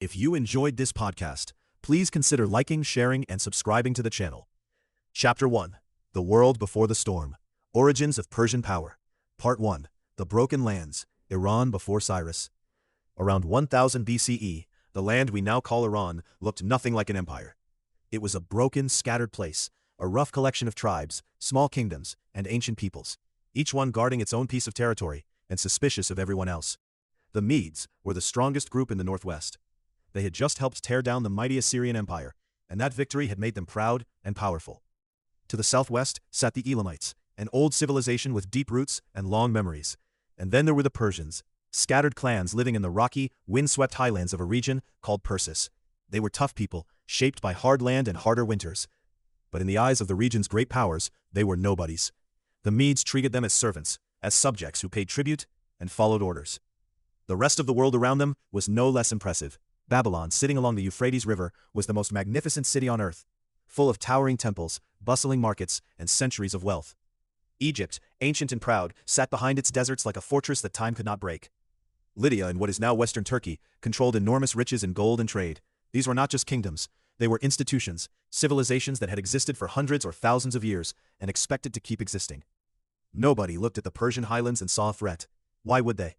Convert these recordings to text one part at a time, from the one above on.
If you enjoyed this podcast, please consider liking, sharing, and subscribing to the channel. Chapter 1. The World Before the Storm. Origins of Persian Power. Part 1. The Broken Lands. Iran before Cyrus. Around 1000 BCE, the land we now call Iran looked nothing like an empire. It was a broken, scattered place, a rough collection of tribes, small kingdoms, and ancient peoples, each one guarding its own piece of territory and suspicious of everyone else. The Medes were the strongest group in the northwest. They had just helped tear down the mighty Assyrian Empire, and that victory had made them proud and powerful. To the southwest sat the Elamites, an old civilization with deep roots and long memories. And then there were the Persians, scattered clans living in the rocky, wind-swept highlands of a region called Persis. They were tough people, shaped by hard land and harder winters. But in the eyes of the region's great powers, they were nobodies. The Medes treated them as servants, as subjects who paid tribute and followed orders. The rest of the world around them was no less impressive. Babylon, sitting along the Euphrates River, was the most magnificent city on earth, full of towering temples, bustling markets, and centuries of wealth. Egypt, ancient and proud, sat behind its deserts like a fortress that time could not break. Lydia, in what is now western Turkey, controlled enormous riches in gold and trade. These were not just kingdoms, they were institutions, civilizations that had existed for hundreds or thousands of years and expected to keep existing. Nobody looked at the Persian highlands and saw a threat. Why would they?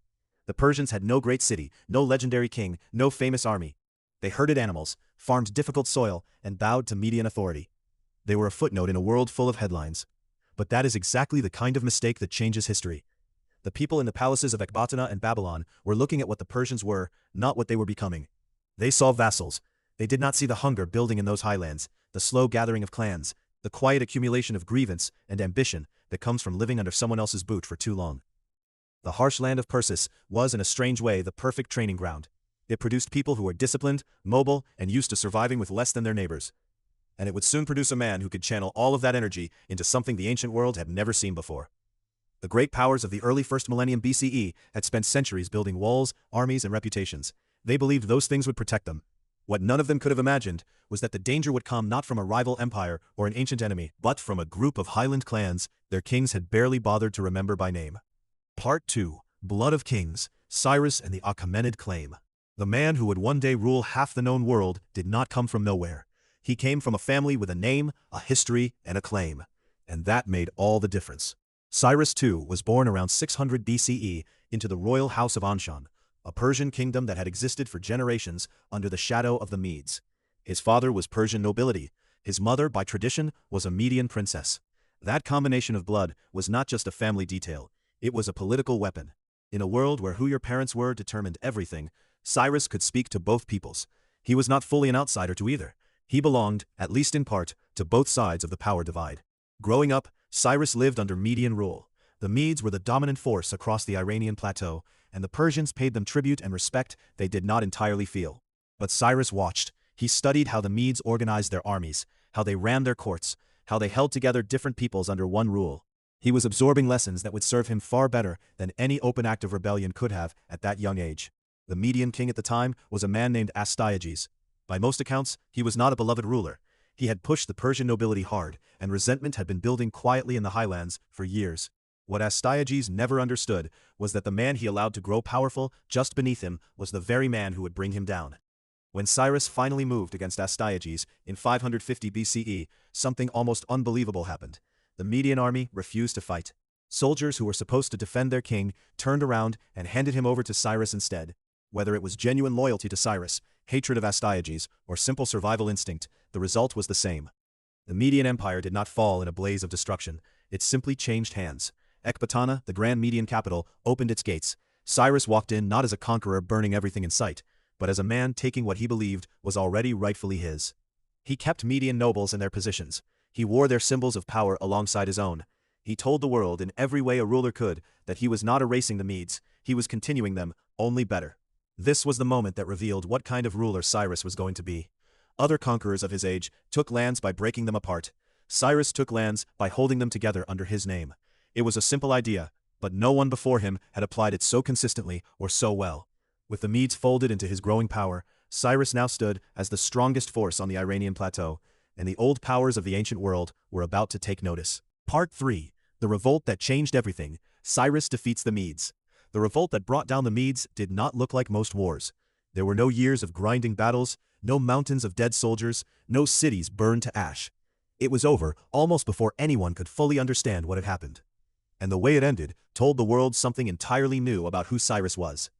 The Persians had no great city, no legendary king, no famous army. They herded animals, farmed difficult soil, and bowed to Median authority. They were a footnote in a world full of headlines. But that is exactly the kind of mistake that changes history. The people in the palaces of Ecbatana and Babylon were looking at what the Persians were, not what they were becoming. They saw vassals. They did not see the hunger building in those highlands, the slow gathering of clans, the quiet accumulation of grievance and ambition that comes from living under someone else's boot for too long. The harsh land of Persis was, in a strange way, the perfect training ground. It produced people who were disciplined, mobile, and used to surviving with less than their neighbors. And it would soon produce a man who could channel all of that energy into something the ancient world had never seen before. The great powers of the early first millennium BCE had spent centuries building walls, armies, and reputations. They believed those things would protect them. What none of them could have imagined was that the danger would come not from a rival empire or an ancient enemy, but from a group of highland clans their kings had barely bothered to remember by name. Part 2. Blood of Kings, Cyrus and the Achaemenid Claim. The man who would one day rule half the known world did not come from nowhere. He came from a family with a name, a history, and a claim. And that made all the difference. Cyrus, too, was born around 600 BCE into the royal house of Anshan, a Persian kingdom that had existed for generations under the shadow of the Medes. His father was Persian nobility. His mother, by tradition, was a Median princess. That combination of blood was not just a family detail. It was a political weapon. In a world where who your parents were determined everything, Cyrus could speak to both peoples. He was not fully an outsider to either. He belonged, at least in part, to both sides of the power divide. Growing up, Cyrus lived under Median rule. The Medes were the dominant force across the Iranian plateau, and the Persians paid them tribute and respect they did not entirely feel. But Cyrus watched. He studied how the Medes organized their armies, how they ran their courts, how they held together different peoples under one rule. He was absorbing lessons that would serve him far better than any open act of rebellion could have at that young age. The Median king at the time was a man named Astyages. By most accounts, he was not a beloved ruler. He had pushed the Persian nobility hard, and resentment had been building quietly in the highlands for years. What Astyages never understood was that the man he allowed to grow powerful just beneath him was the very man who would bring him down. When Cyrus finally moved against Astyages in 550 BCE, something almost unbelievable happened. The Median army refused to fight. Soldiers who were supposed to defend their king turned around and handed him over to Cyrus instead. Whether it was genuine loyalty to Cyrus, hatred of Astyages, or simple survival instinct, the result was the same. The Median Empire did not fall in a blaze of destruction. It simply changed hands. Ecbatana, the grand Median capital, opened its gates. Cyrus walked in not as a conqueror burning everything in sight, but as a man taking what he believed was already rightfully his. He kept Median nobles in their positions. He wore their symbols of power alongside his own. He told the world in every way a ruler could that he was not erasing the Medes, he was continuing them, only better. This was the moment that revealed what kind of ruler Cyrus was going to be. Other conquerors of his age took lands by breaking them apart. Cyrus took lands by holding them together under his name. It was a simple idea, but no one before him had applied it so consistently or so well. With the Medes folded into his growing power, Cyrus now stood as the strongest force on the Iranian plateau, and the old powers of the ancient world were about to take notice. Part 3. The Revolt that changed everything. Cyrus defeats the Medes. The revolt that brought down the Medes did not look like most wars. There were no years of grinding battles, no mountains of dead soldiers, no cities burned to ash. It was over almost before anyone could fully understand what had happened. And the way it ended told the world something entirely new about who Cyrus was.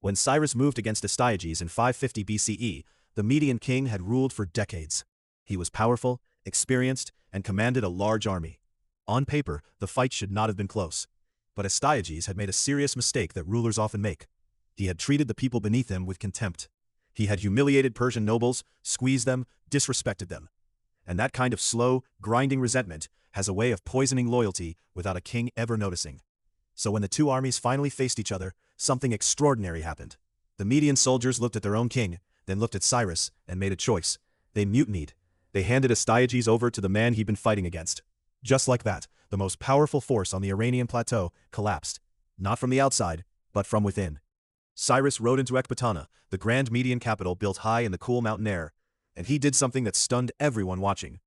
When Cyrus moved against Astyages in 550 BCE, the Median king had ruled for decades. He was powerful, experienced, and commanded a large army. On paper, the fight should not have been close. But Astyages had made a serious mistake that rulers often make. He had treated the people beneath him with contempt. He had humiliated Persian nobles, squeezed them, disrespected them. And that kind of slow, grinding resentment has a way of poisoning loyalty without a king ever noticing. So when the two armies finally faced each other, something extraordinary happened. The Median soldiers looked at their own king, then looked at Cyrus, and made a choice. They mutinied. They handed Astyages over to the man he'd been fighting against. Just like that, the most powerful force on the Iranian plateau collapsed. Not from the outside, but from within. Cyrus rode into Ecbatana, the grand Median capital built high in the cool mountain air, and he did something that stunned everyone watching.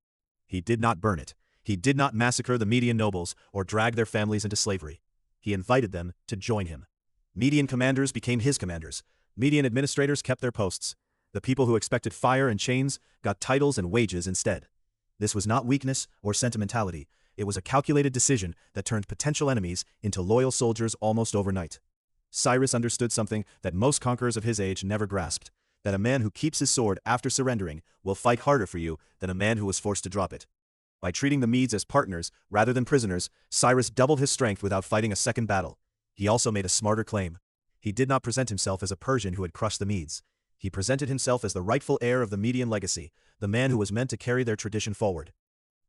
He did not burn it. He did not massacre the Median nobles or drag their families into slavery. He invited them to join him. Median commanders became his commanders. Median administrators kept their posts. The people who expected fire and chains got titles and wages instead. This was not weakness or sentimentality. It was a calculated decision that turned potential enemies into loyal soldiers almost overnight. Cyrus understood something that most conquerors of his age never grasped, that a man who keeps his sword after surrendering will fight harder for you than a man who was forced to drop it. By treating the Medes as partners rather than prisoners, Cyrus doubled his strength without fighting a second battle. He also made a smarter claim. He did not present himself as a Persian who had crushed the Medes. He presented himself as the rightful heir of the Median legacy, the man who was meant to carry their tradition forward.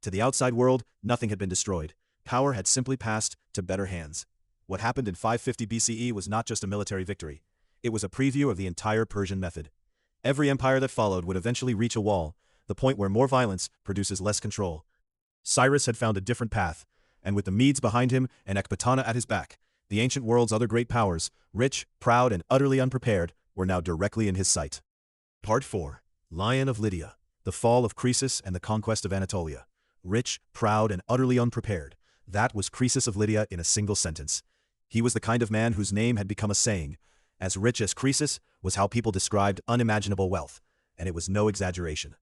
To the outside world, nothing had been destroyed. Power had simply passed to better hands. What happened in 550 BCE was not just a military victory. It was a preview of the entire Persian method. Every empire that followed would eventually reach a wall, the point where more violence produces less control. Cyrus had found a different path, and with the Medes behind him and Ecbatana at his back, the ancient world's other great powers, rich, proud, and utterly unprepared, were now directly in his sight. Part 4. Lion of Lydia. The fall of Croesus and the conquest of Anatolia. Rich, proud, and utterly unprepared. That was Croesus of Lydia in a single sentence. He was the kind of man whose name had become a saying. As rich as Croesus was how people described unimaginable wealth, and it was no exaggeration.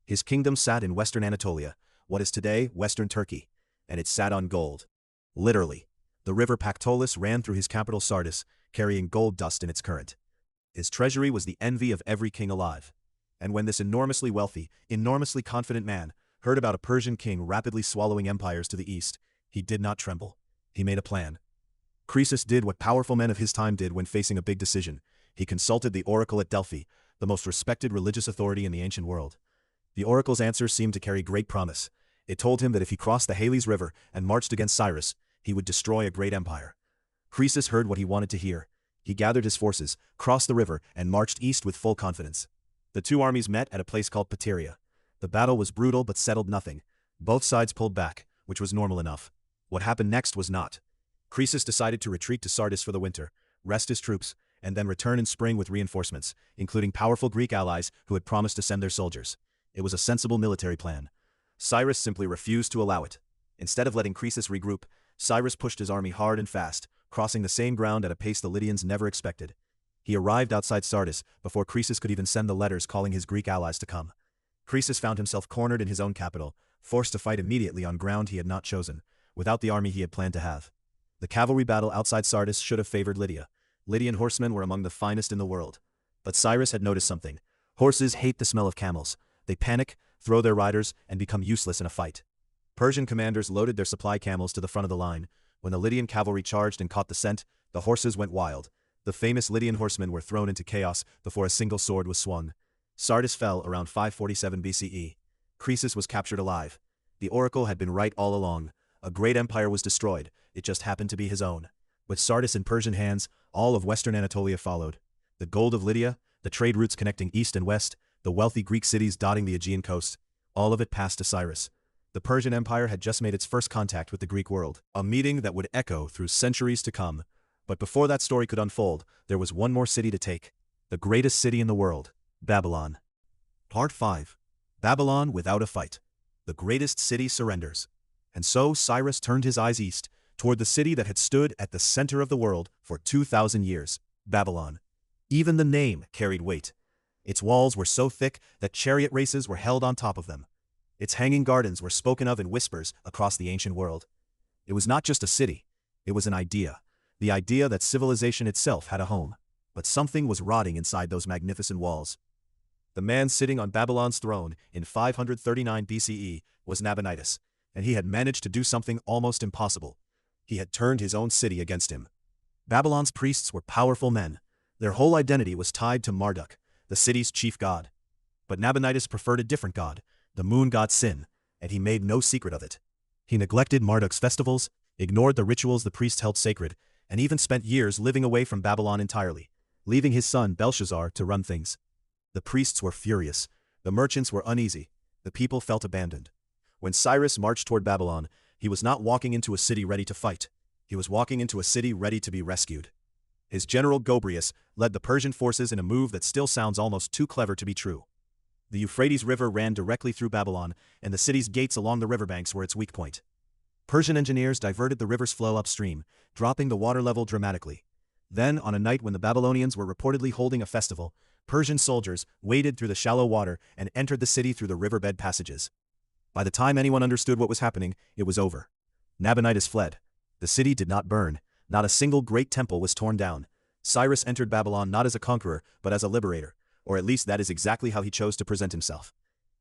His kingdom sat in western Anatolia, what is today western Turkey, and it sat on gold. Literally. The river Pactolus ran through his capital Sardis, carrying gold dust in its current. His treasury was the envy of every king alive. And when this enormously wealthy, enormously confident man heard about a Persian king rapidly swallowing empires to the east, he did not tremble. He made a plan. Croesus did what powerful men of his time did when facing a big decision. He consulted the oracle at Delphi, the most respected religious authority in the ancient world. The oracle's answer seemed to carry great promise. It told him that if he crossed the Halys River and marched against Cyrus, he would destroy a great empire. Croesus heard what he wanted to hear. He gathered his forces, crossed the river, and marched east with full confidence. The two armies met at a place called Plataea. The battle was brutal but settled nothing. Both sides pulled back, which was normal enough. What happened next was not. Croesus decided to retreat to Sardis for the winter, rest his troops, and then return in spring with reinforcements, including powerful Greek allies who had promised to send their soldiers. It was a sensible military plan. Cyrus simply refused to allow it. Instead of letting Croesus regroup, Cyrus pushed his army hard and fast, crossing the same ground at a pace the Lydians never expected. He arrived outside Sardis before Croesus could even send the letters calling his Greek allies to come. Croesus found himself cornered in his own capital, forced to fight immediately on ground he had not chosen, without the army he had planned to have. The cavalry battle outside Sardis should have favored Lydia. Lydian horsemen were among the finest in the world. But Cyrus had noticed something. Horses hate the smell of camels. They panic, throw their riders, and become useless in a fight. Persian commanders loaded their supply camels to the front of the line. When the Lydian cavalry charged and caught the scent, the horses went wild. The famous Lydian horsemen were thrown into chaos before a single sword was swung. Sardis fell around 547 BCE. Croesus was captured alive. The oracle had been right all along. A great empire was destroyed. It just happened to be his own. With Sardis in Persian hands, all of western Anatolia followed. The gold of Lydia, the trade routes connecting east and west, the wealthy Greek cities dotting the Aegean coast, all of it passed to Cyrus. The Persian Empire had just made its first contact with the Greek world, a meeting that would echo through centuries to come. But before that story could unfold, there was one more city to take. The greatest city in the world, Babylon. Part 5. Babylon without a fight. The greatest city surrenders. And so Cyrus turned his eyes east, toward the city that had stood at the center of the world for 2,000 years, Babylon. Even the name carried weight. Its walls were so thick that chariot races were held on top of them. Its hanging gardens were spoken of in whispers across the ancient world. It was not just a city, it was an idea. The idea that civilization itself had a home. But something was rotting inside those magnificent walls. The man sitting on Babylon's throne in 539 BCE was Nabonidus, and he had managed to do something almost impossible. He had turned his own city against him. Babylon's priests were powerful men. Their whole identity was tied to Marduk, the city's chief god. But Nabonidus preferred a different god, the moon god Sin, and he made no secret of it. He neglected Marduk's festivals, ignored the rituals the priests held sacred, and even spent years living away from Babylon entirely, leaving his son Belshazzar to run things. The priests were furious, the merchants were uneasy, the people felt abandoned. When Cyrus marched toward Babylon, he was not walking into a city ready to fight. He was walking into a city ready to be rescued. His general Gobryas led the Persian forces in a move that still sounds almost too clever to be true. The Euphrates River ran directly through Babylon, and the city's gates along the riverbanks were its weak point. Persian engineers diverted the river's flow upstream, dropping the water level dramatically. Then, on a night when the Babylonians were reportedly holding a festival, Persian soldiers waded through the shallow water and entered the city through the riverbed passages. By the time anyone understood what was happening, it was over. Nabonidus fled. The city did not burn. Not a single great temple was torn down. Cyrus entered Babylon not as a conqueror, but as a liberator, or at least that is exactly how he chose to present himself.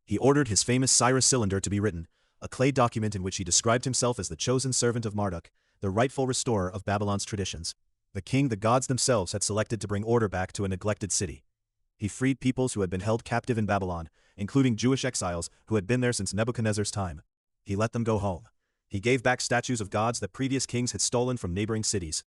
He ordered his famous Cyrus Cylinder to be written, a clay document in which he described himself as the chosen servant of Marduk, the rightful restorer of Babylon's traditions, the king the gods themselves had selected to bring order back to a neglected city. He freed peoples who had been held captive in Babylon, including Jewish exiles who had been there since Nebuchadnezzar's time. He let them go home. He gave back statues of gods that previous kings had stolen from neighboring cities.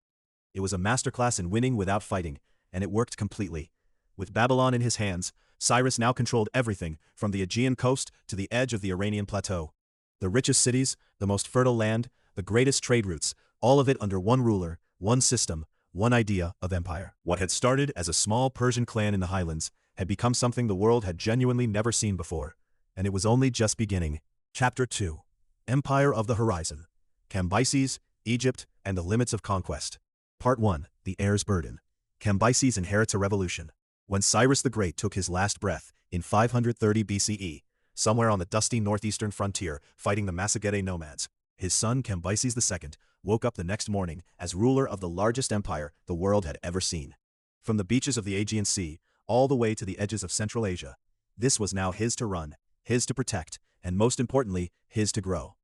It was a masterclass in winning without fighting, and it worked completely. With Babylon in his hands, Cyrus now controlled everything from the Aegean coast to the edge of the Iranian plateau. The richest cities, the most fertile land, the greatest trade routes, all of it under one ruler, one system, one idea of empire. What had started as a small Persian clan in the highlands had become something the world had genuinely never seen before, and it was only just beginning. Chapter 2. Empire of the Horizon. Cambyses, Egypt, and the Limits of Conquest. Part 1. The Heir's Burden. Cambyses inherits a revolution. When Cyrus the Great took his last breath, in 530 BCE, somewhere on the dusty northeastern frontier fighting the Massagetae nomads, his son Cambyses II woke up the next morning as ruler of the largest empire the world had ever seen. From the beaches of the Aegean Sea, all the way to the edges of Central Asia, this was now his to run, his to protect, and most importantly, his to grow.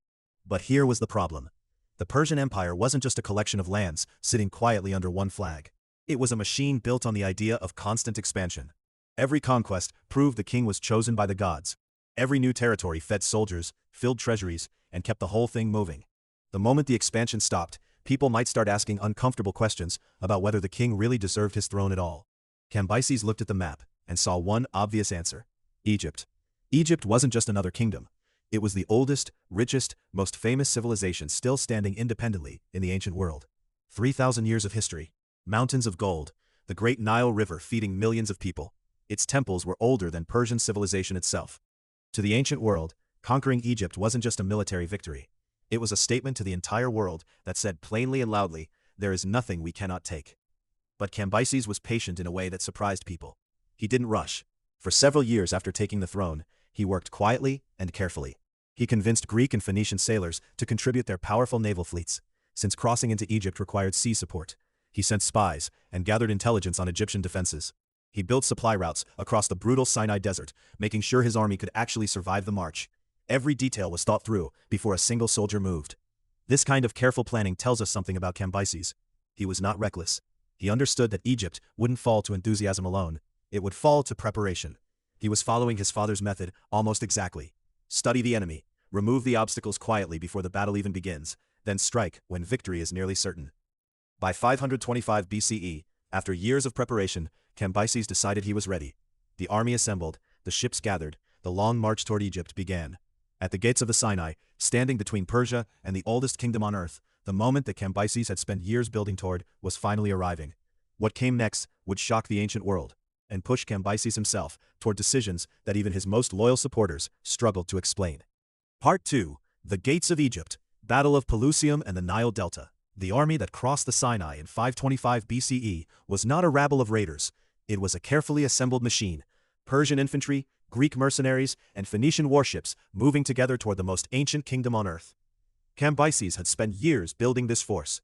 But here was the problem. The Persian Empire wasn't just a collection of lands sitting quietly under one flag. It was a machine built on the idea of constant expansion. Every conquest proved the king was chosen by the gods. Every new territory fed soldiers, filled treasuries, and kept the whole thing moving. The moment the expansion stopped, people might start asking uncomfortable questions about whether the king really deserved his throne at all. Cambyses looked at the map and saw one obvious answer: Egypt. Egypt wasn't just another kingdom. It was the oldest, richest, most famous civilization still standing independently in the ancient world. 3,000 years of history, mountains of gold, the great Nile River feeding millions of people. Its temples were older than Persian civilization itself. To the ancient world, conquering Egypt wasn't just a military victory. It was a statement to the entire world that said plainly and loudly, there is nothing we cannot take. But Cambyses was patient in a way that surprised people. He didn't rush. For several years after taking the throne, he worked quietly and carefully. He convinced Greek and Phoenician sailors to contribute their powerful naval fleets, since crossing into Egypt required sea support. He sent spies and gathered intelligence on Egyptian defenses. He built supply routes across the brutal Sinai Desert, making sure his army could actually survive the march. Every detail was thought through before a single soldier moved. This kind of careful planning tells us something about Cambyses. He was not reckless. He understood that Egypt wouldn't fall to enthusiasm alone. It would fall to preparation. He was following his father's method almost exactly. Study the enemy, remove the obstacles quietly before the battle even begins, then strike when victory is nearly certain. By 525 BCE, after years of preparation, Cambyses decided he was ready. The army assembled, the ships gathered, the long march toward Egypt began. At the gates of the Sinai, standing between Persia and the oldest kingdom on earth, the moment that Cambyses had spent years building toward was finally arriving. What came next would shock the ancient world, and push Cambyses himself toward decisions that even his most loyal supporters struggled to explain. Part 2. The Gates of Egypt, Battle of Pelusium and the Nile Delta. The army that crossed the Sinai in 525 BCE was not a rabble of raiders. It was a carefully assembled machine. Persian infantry, Greek mercenaries, and Phoenician warships moving together toward the most ancient kingdom on earth. Cambyses had spent years building this force.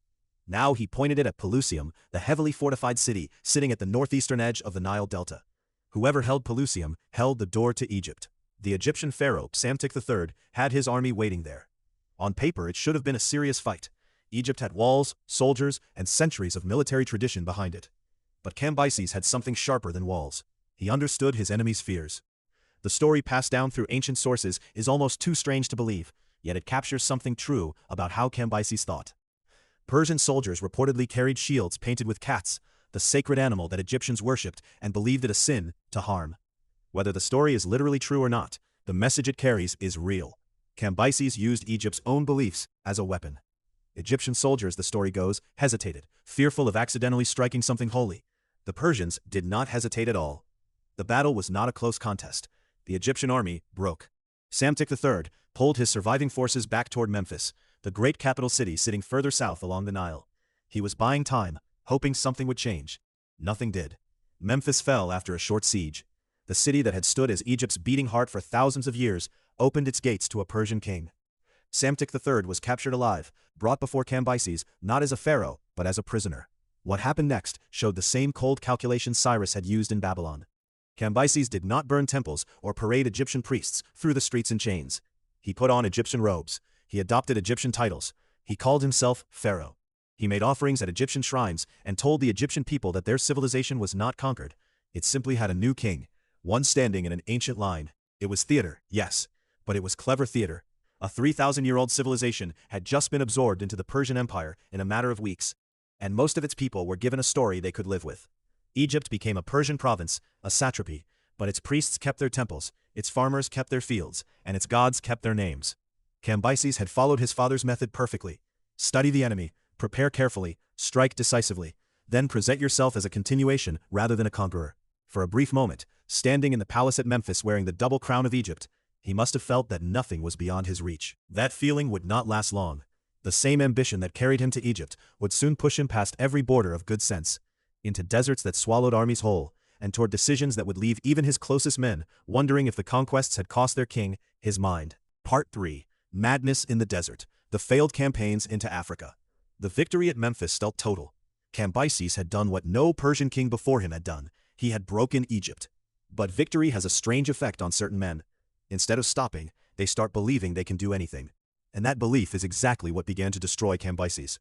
Now he pointed it at Pelusium, the heavily fortified city sitting at the northeastern edge of the Nile Delta. Whoever held Pelusium held the door to Egypt. The Egyptian pharaoh, Psamtik III, had his army waiting there. On paper, it should have been a serious fight. Egypt had walls, soldiers, and centuries of military tradition behind it. But Cambyses had something sharper than walls. He understood his enemy's fears. The story passed down through ancient sources is almost too strange to believe, yet it captures something true about how Cambyses thought. Persian soldiers reportedly carried shields painted with cats, the sacred animal that Egyptians worshipped and believed it a sin to harm. Whether the story is literally true or not, the message it carries is real. Cambyses used Egypt's own beliefs as a weapon. Egyptian soldiers, the story goes, hesitated, fearful of accidentally striking something holy. The Persians did not hesitate at all. The battle was not a close contest. The Egyptian army broke. Psamtik III pulled his surviving forces back toward Memphis, the great capital city sitting further south along the Nile. He was buying time, hoping something would change. Nothing did. Memphis fell after a short siege. The city that had stood as Egypt's beating heart for thousands of years opened its gates to a Persian king. Psamtik III was captured alive, brought before Cambyses not as a pharaoh, but as a prisoner. What happened next showed the same cold calculation Cyrus had used in Babylon. Cambyses did not burn temples or parade Egyptian priests through the streets in chains. He put on Egyptian robes. He adopted Egyptian titles. He called himself Pharaoh. He made offerings at Egyptian shrines and told the Egyptian people that their civilization was not conquered. It simply had a new king, one standing in an ancient line. It was theater, yes, but it was clever theater. A 3,000-year-old civilization had just been absorbed into the Persian Empire in a matter of weeks, and most of its people were given a story they could live with. Egypt became a Persian province, a satrapy, but its priests kept their temples, its farmers kept their fields, and its gods kept their names. Cambyses had followed his father's method perfectly. Study the enemy, prepare carefully, strike decisively, then present yourself as a continuation rather than a conqueror. For a brief moment, standing in the palace at Memphis wearing the double crown of Egypt, he must have felt that nothing was beyond his reach. That feeling would not last long. The same ambition that carried him to Egypt would soon push him past every border of good sense, into deserts that swallowed armies whole, and toward decisions that would leave even his closest men wondering if the conquests had cost their king his mind. Part 3. Madness in the Desert. The failed campaigns into Africa. The victory at Memphis felt total. Cambyses had done what no Persian king before him had done. He had broken Egypt. But victory has a strange effect on certain men. Instead of stopping, they start believing they can do anything. And that belief is exactly what began to destroy Cambyses.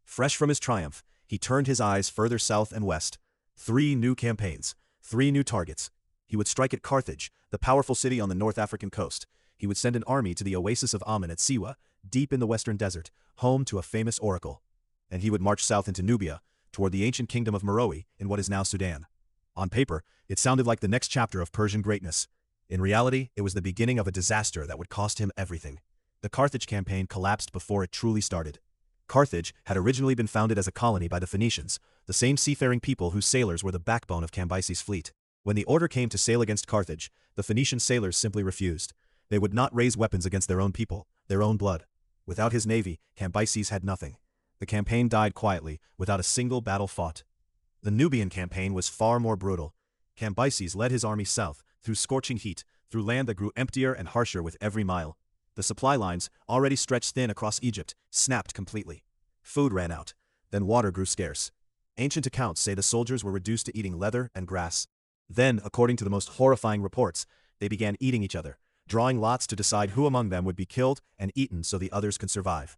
Fresh from his triumph, he turned his eyes further south and west. 3 new campaigns, 3 new targets. He would strike at Carthage, the powerful city on the North African coast. He would send an army to the oasis of Ammon at Siwa, deep in the western desert, home to a famous oracle. And he would march south into Nubia, toward the ancient kingdom of Meroe in what is now Sudan. On paper, it sounded like the next chapter of Persian greatness. In reality, it was the beginning of a disaster that would cost him everything. The Carthage campaign collapsed before it truly started. Carthage had originally been founded as a colony by the Phoenicians, the same seafaring people whose sailors were the backbone of Cambyses' fleet. When the order came to sail against Carthage, the Phoenician sailors simply refused. They would not raise weapons against their own people, their own blood. Without his navy, Cambyses had nothing. The campaign died quietly, without a single battle fought. The Nubian campaign was far more brutal. Cambyses led his army south, through scorching heat, through land that grew emptier and harsher with every mile. The supply lines, already stretched thin across Egypt, snapped completely. Food ran out. Then water grew scarce. Ancient accounts say the soldiers were reduced to eating leather and grass. Then, according to the most horrifying reports, they began eating each other, drawing lots to decide who among them would be killed and eaten so the others could survive.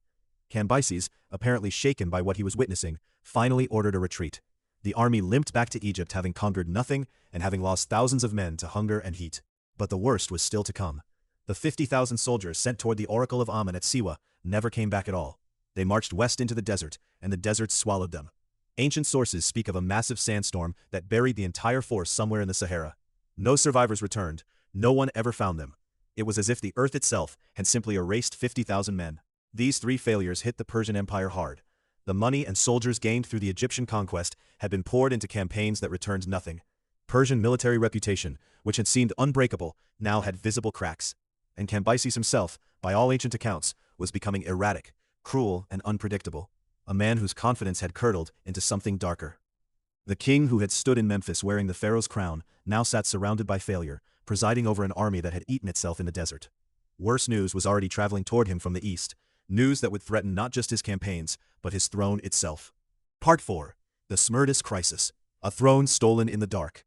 Cambyses, apparently shaken by what he was witnessing, finally ordered a retreat. The army limped back to Egypt having conquered nothing and having lost thousands of men to hunger and heat. But the worst was still to come. The 50,000 soldiers sent toward the oracle of Ammon at Siwa never came back at all. They marched west into the desert, and the desert swallowed them. Ancient sources speak of a massive sandstorm that buried the entire force somewhere in the Sahara. No survivors returned. No one ever found them. It was as if the earth itself had simply erased 50,000 men. These 3 failures hit the Persian Empire hard. The money and soldiers gained through the Egyptian conquest had been poured into campaigns that returned nothing. Persian military reputation, which had seemed unbreakable, now had visible cracks. And Cambyses himself, by all ancient accounts, was becoming erratic, cruel, and unpredictable. A man whose confidence had curdled into something darker. The king who had stood in Memphis wearing the pharaoh's crown now sat surrounded by failure, presiding over an army that had eaten itself in the desert. Worse news was already traveling toward him from the east, news that would threaten not just his campaigns, but his throne itself. Part 4. The Smerdis Crisis. A throne stolen in the dark.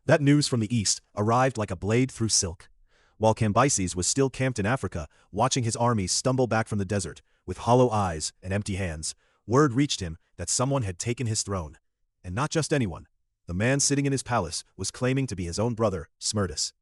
That news from the east arrived like a blade through silk. While Cambyses was still camped in Africa, watching his army stumble back from the desert, with hollow eyes and empty hands, word reached him that someone had taken his throne. And not just anyone. The man sitting in his palace was claiming to be his own brother, Smerdis.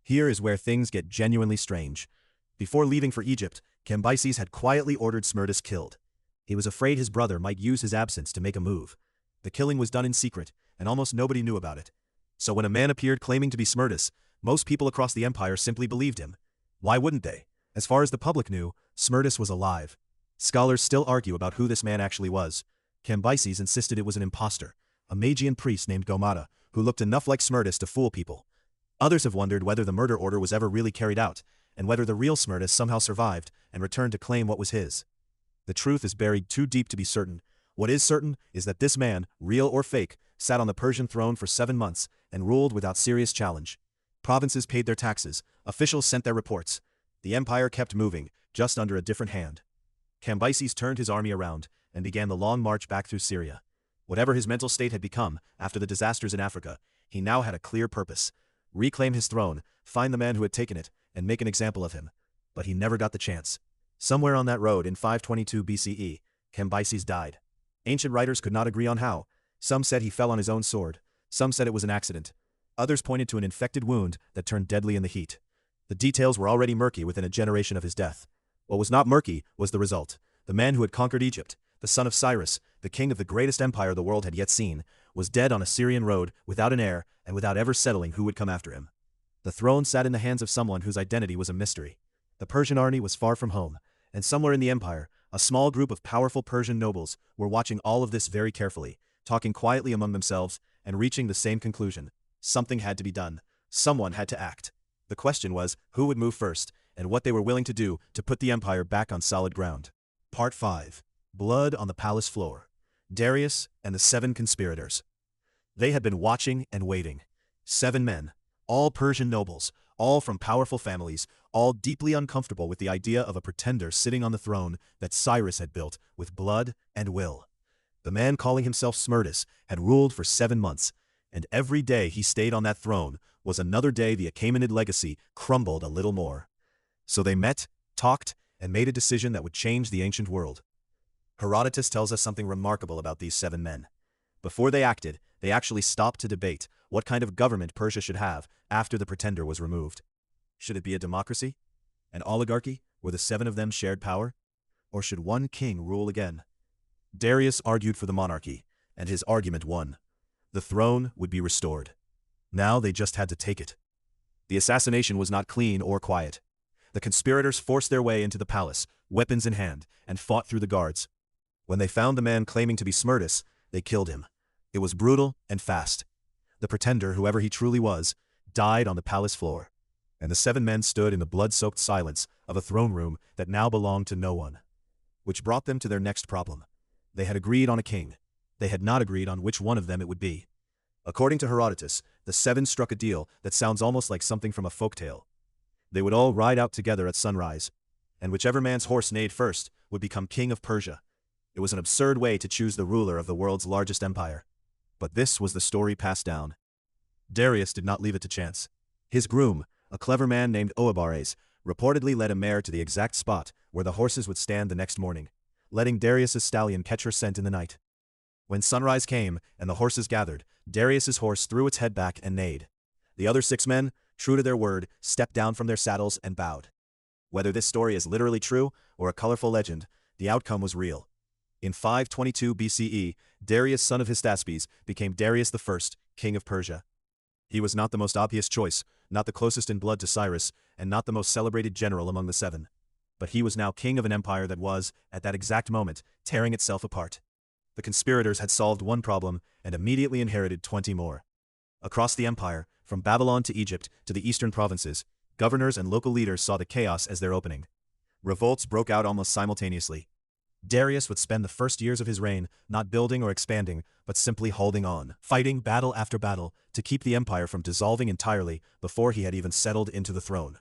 Here is where things get genuinely strange. Before leaving for Egypt, Cambyses had quietly ordered Smerdis killed. He was afraid his brother might use his absence to make a move. The killing was done in secret, and almost nobody knew about it. So when a man appeared claiming to be Smerdis, most people across the empire simply believed him. Why wouldn't they? As far as the public knew, Smerdis was alive. Scholars still argue about who this man actually was. Cambyses insisted it was an impostor, a Magian priest named Gomata, who looked enough like Smerdis to fool people. Others have wondered whether the murder order was ever really carried out, and whether the real Smerdis somehow survived and returned to claim what was his. The truth is buried too deep to be certain. What is certain is that this man, real or fake, sat on the Persian throne for 7 months and ruled without serious challenge. Provinces paid their taxes, officials sent their reports. The empire kept moving, just under a different hand. Cambyses turned his army around and began the long march back through Syria. Whatever his mental state had become after the disasters in Africa, he now had a clear purpose: reclaim his throne, find the man who had taken it, and make an example of him. But he never got the chance. Somewhere on that road in 522 BCE, Cambyses died. Ancient writers could not agree on how. Some said he fell on his own sword. Some said it was an accident. Others pointed to an infected wound that turned deadly in the heat. The details were already murky within a generation of his death. What was not murky was the result. The man who had conquered Egypt, the son of Cyrus, the king of the greatest empire the world had yet seen, was dead on a Syrian road, without an heir, and without ever settling who would come after him. The throne sat in the hands of someone whose identity was a mystery. The Persian army was far from home, and somewhere in the empire, a small group of powerful Persian nobles were watching all of this very carefully, talking quietly among themselves, and reaching the same conclusion. Something had to be done. Someone had to act. The question was, who would move first, and what they were willing to do to put the empire back on solid ground. Part 5. Blood on the palace floor. Darius and the 7 conspirators. They had been watching and waiting. 7 men, all Persian nobles, all from powerful families, all deeply uncomfortable with the idea of a pretender sitting on the throne that Cyrus had built with blood and will. The man calling himself Smerdis had ruled for 7 months, and every day he stayed on that throne was another day the Achaemenid legacy crumbled a little more. So they met, talked, and made a decision that would change the ancient world. Herodotus tells us something remarkable about these 7 men. Before they acted, they actually stopped to debate what kind of government Persia should have after the pretender was removed. Should it be a democracy? An oligarchy, where the 7 of them shared power? Or should one king rule again? Darius argued for the monarchy, and his argument won. The throne would be restored. Now they just had to take it. The assassination was not clean or quiet. The conspirators forced their way into the palace, weapons in hand, and fought through the guards. When they found the man claiming to be Smerdis, they killed him. It was brutal and fast. The pretender, whoever he truly was, died on the palace floor. And the 7 men stood in the blood-soaked silence of a throne room that now belonged to no one. Which brought them to their next problem. They had agreed on a king. They had not agreed on which one of them it would be. According to Herodotus, the 7 struck a deal that sounds almost like something from a folktale. They would all ride out together at sunrise, and whichever man's horse neighed first would become king of Persia. It was an absurd way to choose the ruler of the world's largest empire. But this was the story passed down. Darius did not leave it to chance. His groom, a clever man named Oabares, reportedly led a mare to the exact spot where the horses would stand the next morning, letting Darius's stallion catch her scent in the night. When sunrise came and the horses gathered, Darius's horse threw its head back and neighed. The other 6 men, true to their word, stepped down from their saddles and bowed. Whether this story is literally true or a colorful legend, the outcome was real. In 522 BCE, Darius, son of Hystaspes, became Darius I, king of Persia. He was not the most obvious choice, not the closest in blood to Cyrus, and not the most celebrated general among the 7. But he was now king of an empire that was, at that exact moment, tearing itself apart. The conspirators had solved one problem and immediately inherited 20 more. Across the empire, from Babylon to Egypt to the eastern provinces, governors and local leaders saw the chaos as their opening. Revolts broke out almost simultaneously. Darius would spend the first years of his reign not building or expanding, but simply holding on, fighting battle after battle to keep the empire from dissolving entirely before he had even settled into the throne.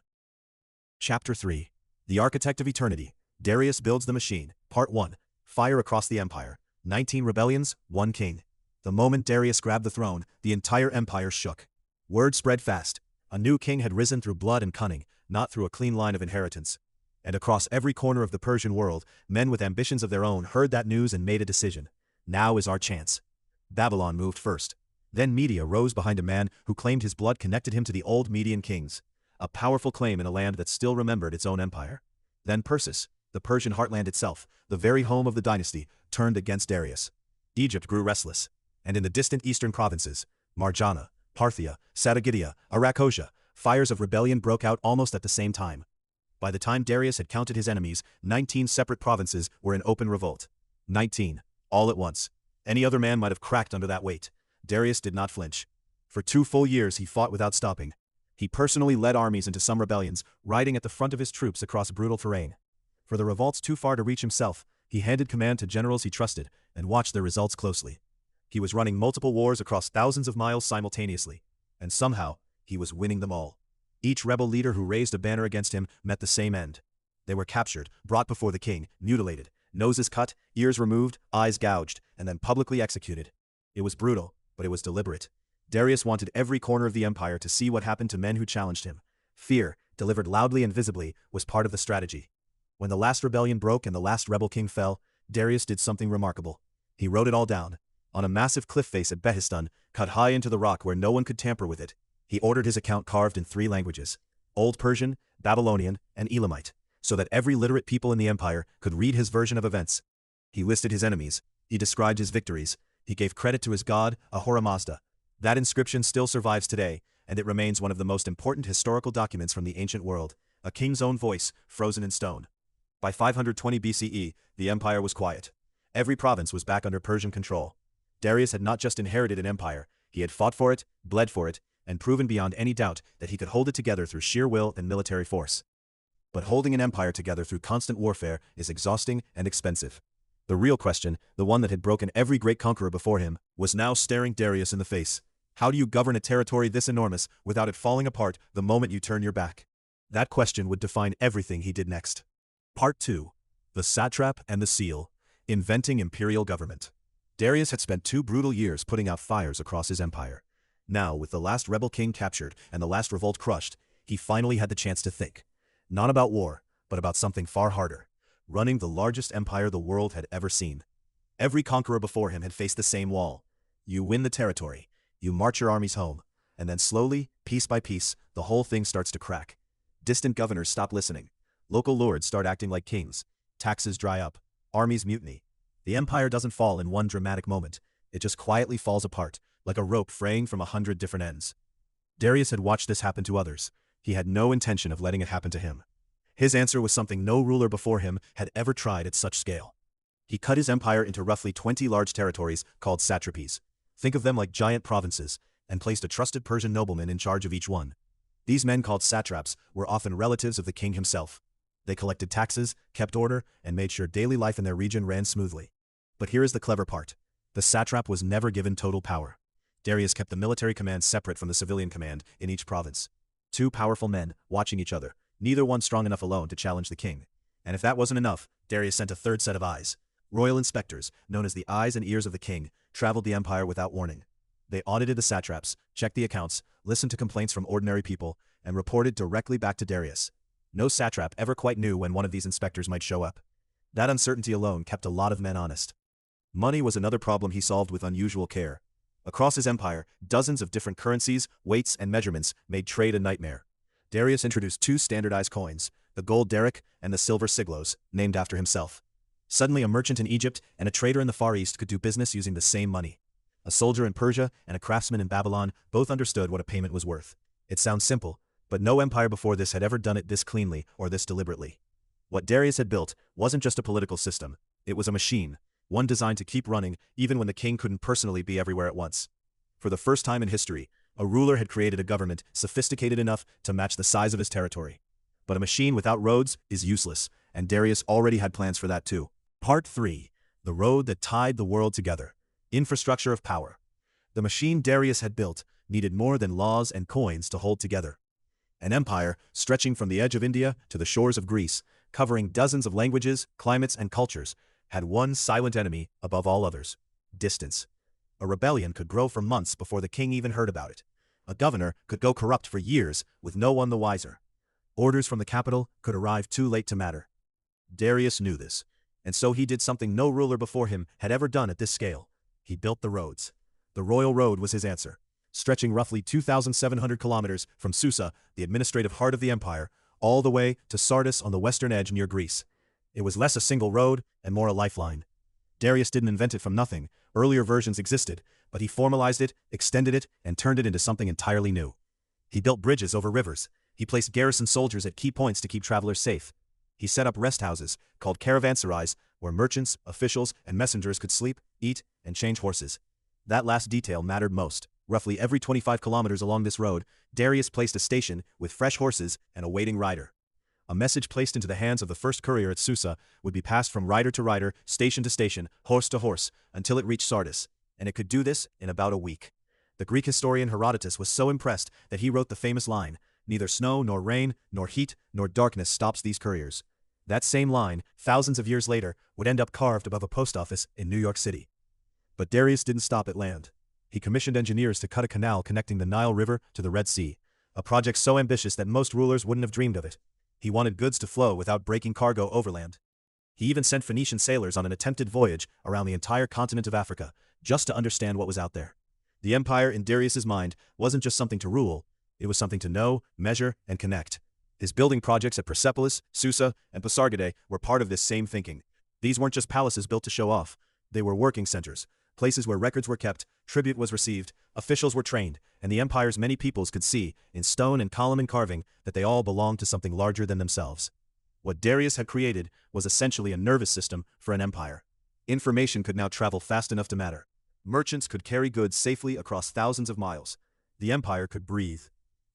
Chapter 3. The Architect of Eternity. Darius builds the machine. Part 1. Fire across the empire. 19 rebellions, 1 king. The moment Darius grabbed the throne, the entire empire shook. Word spread fast. A new king had risen through blood and cunning, not through a clean line of inheritance. And across every corner of the Persian world, men with ambitions of their own heard that news and made a decision. Now is our chance. Babylon moved first. Then Media rose behind a man who claimed his blood connected him to the old Median kings. A powerful claim in a land that still remembered its own empire. Then Persis, the Persian heartland itself, the very home of the dynasty, turned against Darius. Egypt grew restless. And in the distant eastern provinces, Marjana, Parthia, Satagitia, Arachosia, fires of rebellion broke out almost at the same time. By the time Darius had counted his enemies, 19 separate provinces were in open revolt. 19. All at once. Any other man might have cracked under that weight. Darius did not flinch. For 2 full years he fought without stopping. He personally led armies into some rebellions, riding at the front of his troops across brutal terrain. For the revolts too far to reach himself, he handed command to generals he trusted, and watched their results closely. He was running multiple wars across thousands of miles simultaneously, and somehow, he was winning them all. Each rebel leader who raised a banner against him met the same end. They were captured, brought before the king, mutilated, noses cut, ears removed, eyes gouged, and then publicly executed. It was brutal, but it was deliberate. Darius wanted every corner of the empire to see what happened to men who challenged him. Fear, delivered loudly and visibly, was part of the strategy. When the last rebellion broke and the last rebel king fell, Darius did something remarkable. He wrote it all down. On a massive cliff face at Behistun, cut high into the rock where no one could tamper with it, he ordered his account carved in 3 languages, Old Persian, Babylonian, and Elamite, so that every literate people in the empire could read his version of events. He listed his enemies, he described his victories, he gave credit to his god, Ahura Mazda. That inscription still survives today, and it remains one of the most important historical documents from the ancient world, a king's own voice, frozen in stone. By 520 BCE, the empire was quiet. Every province was back under Persian control. Darius had not just inherited an empire, he had fought for it, bled for it, and proven beyond any doubt that he could hold it together through sheer will and military force. But holding an empire together through constant warfare is exhausting and expensive. The real question, the one that had broken every great conqueror before him, was now staring Darius in the face. How do you govern a territory this enormous without it falling apart the moment you turn your back? That question would define everything he did next. Part 2. The Satrap and the Seal. Inventing Imperial Government. Darius had spent 2 brutal years putting out fires across his empire. Now, with the last rebel king captured and the last revolt crushed, he finally had the chance to think. Not about war, but about something far harder. Running the largest empire the world had ever seen. Every conqueror before him had faced the same wall. You win the territory. You march your armies home, and then slowly, piece by piece, the whole thing starts to crack. Distant governors stop listening. Local lords start acting like kings. Taxes dry up. Armies mutiny. The empire doesn't fall in one dramatic moment. It just quietly falls apart, like a rope fraying from 100 different ends. Darius had watched this happen to others. He had no intention of letting it happen to him. His answer was something no ruler before him had ever tried at such scale. He cut his empire into roughly 20 large territories called satrapies. Think of them like giant provinces, and placed a trusted Persian nobleman in charge of each one. These men called satraps were often relatives of the king himself. They collected taxes, kept order, and made sure daily life in their region ran smoothly. But here is the clever part. The satrap was never given total power. Darius kept the military command separate from the civilian command in each province. 2 powerful men, watching each other, neither one strong enough alone to challenge the king. And if that wasn't enough, Darius sent a 3rd set of eyes. Royal inspectors, known as the eyes and ears of the king, traveled the empire without warning. They audited the satraps, checked the accounts, listened to complaints from ordinary people, and reported directly back to Darius. No satrap ever quite knew when one of these inspectors might show up. That uncertainty alone kept a lot of men honest. Money was another problem he solved with unusual care. Across his empire, dozens of different currencies, weights, and measurements made trade a nightmare. Darius introduced 2 standardized coins, the gold daric and the silver siglos, named after himself. Suddenly a merchant in Egypt and a trader in the Far East could do business using the same money. A soldier in Persia and a craftsman in Babylon both understood what a payment was worth. It sounds simple, but no empire before this had ever done it this cleanly or this deliberately. What Darius had built wasn't just a political system, it was a machine, one designed to keep running even when the king couldn't personally be everywhere at once. For the first time in history, a ruler had created a government sophisticated enough to match the size of his territory. But a machine without roads is useless, and Darius already had plans for that too. Part 3. The road that tied the world together. Infrastructure of power. The machine Darius had built needed more than laws and coins to hold together. An empire stretching from the edge of India to the shores of Greece, covering dozens of languages, climates, and cultures, had one silent enemy above all others: distance. A rebellion could grow for months before the king even heard about it. A governor could go corrupt for years with no one the wiser. Orders from the capital could arrive too late to matter. Darius knew this, and so he did something no ruler before him had ever done at this scale. He built the roads. The royal road was his answer, stretching roughly 2,700 kilometers from Susa, the administrative heart of the empire, all the way to Smerdis on the western edge near Greece. It was less a single road and more a lifeline. Darius didn't invent it from nothing. Earlier versions existed, but he formalized it, extended it, and turned it into something entirely new. He built bridges over rivers. He placed garrison soldiers at key points to keep travelers safe. He set up rest houses, called caravanserais, where merchants, officials, and messengers could sleep, eat, and change horses. That last detail mattered most. Roughly every 25 kilometers along this road, Darius placed a station with fresh horses and a waiting rider. A message placed into the hands of the first courier at Susa would be passed from rider to rider, station to station, horse to horse, until it reached Sardis, and it could do this in about a week. The Greek historian Herodotus was so impressed that he wrote the famous line, "Neither snow nor rain, nor heat, nor darkness stops these couriers." That same line, thousands of years later, would end up carved above a post office in New York City. But Darius didn't stop at land. He commissioned engineers to cut a canal connecting the Nile River to the Red Sea, a project so ambitious that most rulers wouldn't have dreamed of it. He wanted goods to flow without breaking cargo overland. He even sent Phoenician sailors on an attempted voyage around the entire continent of Africa, just to understand what was out there. The empire in Darius's mind wasn't just something to rule, it was something to know, measure, and connect. His building projects at Persepolis, Susa, and Pasargadae were part of this same thinking. These weren't just palaces built to show off. They were working centers, places where records were kept, tribute was received, officials were trained, and the empire's many peoples could see, in stone and column and carving, that they all belonged to something larger than themselves. What Darius had created was essentially a nervous system for an empire. Information could now travel fast enough to matter. Merchants could carry goods safely across thousands of miles. The empire could breathe.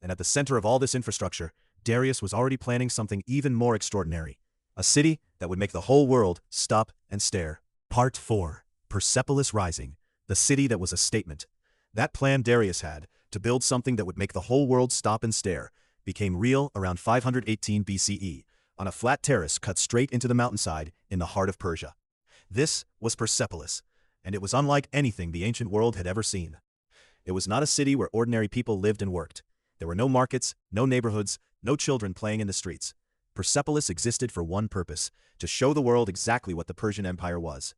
And at the center of all this infrastructure, Darius was already planning something even more extraordinary. A city that would make the whole world stop and stare. Part 4. Persepolis Rising. The city that was a statement. That plan Darius had, to build something that would make the whole world stop and stare, became real around 518 BCE, on a flat terrace cut straight into the mountainside in the heart of Persia. This was Persepolis, and it was unlike anything the ancient world had ever seen. It was not a city where ordinary people lived and worked. There were no markets, no neighborhoods, no children playing in the streets. Persepolis existed for one purpose: to show the world exactly what the Persian Empire was.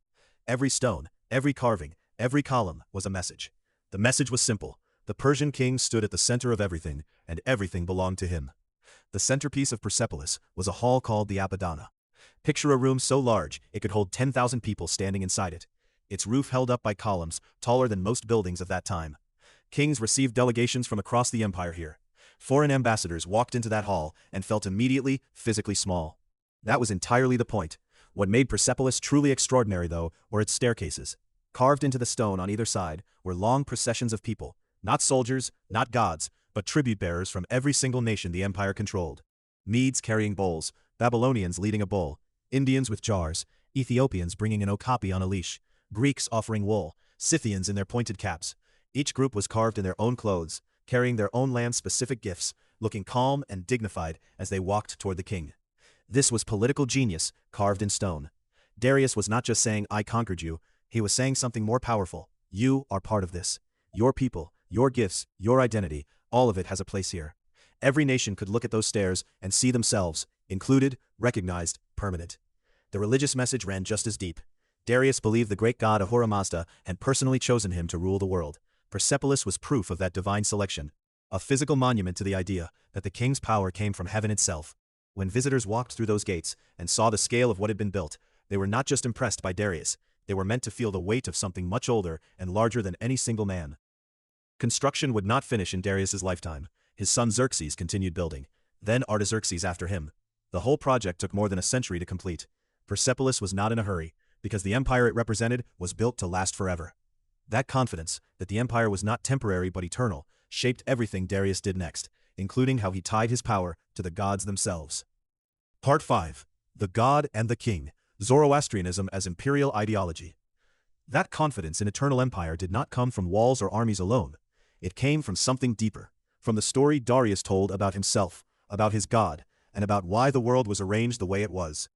Every stone, every carving, every column was a message. The message was simple. The Persian king stood at the center of everything, and everything belonged to him. The centerpiece of Persepolis was a hall called the Apadana. Picture a room so large it could hold 10,000 people standing inside it. Its roof held up by columns taller than most buildings of that time. Kings received delegations from across the empire here. Foreign ambassadors walked into that hall and felt immediately physically small. That was entirely the point. What made Persepolis truly extraordinary, though, were its staircases. Carved into the stone on either side were long processions of people, not soldiers, not gods, but tribute bearers from every single nation the empire controlled. Medes carrying bowls, Babylonians leading a bowl, Indians with jars, Ethiopians bringing an okapi on a leash, Greeks offering wool, Scythians in their pointed caps. Each group was carved in their own clothes, carrying their own land-specific gifts, looking calm and dignified as they walked toward the king. This was political genius, carved in stone. Darius was not just saying, "I conquered you," he was saying something more powerful. You are part of this. Your people, your gifts, your identity, all of it has a place here. Every nation could look at those stairs and see themselves, included, recognized, permanent. The religious message ran just as deep. Darius believed the great god Ahura Mazda had personally chosen him to rule the world. Persepolis was proof of that divine selection, a physical monument to the idea that the king's power came from heaven itself. When visitors walked through those gates and saw the scale of what had been built, they were not just impressed by Darius, they were meant to feel the weight of something much older and larger than any single man. Construction would not finish in Darius's lifetime. His son Xerxes continued building, then Artaxerxes after him. The whole project took more than a century to complete. Persepolis was not in a hurry, because the empire it represented was built to last forever. That confidence, that the empire was not temporary but eternal, shaped everything Darius did next, including how he tied his power to the gods themselves. Part 5. The God and the King. Zoroastrianism as imperial ideology. That confidence in eternal empire did not come from walls or armies alone. It came from something deeper, from the story Darius told about himself, about his god, and about why the world was arranged the way it was.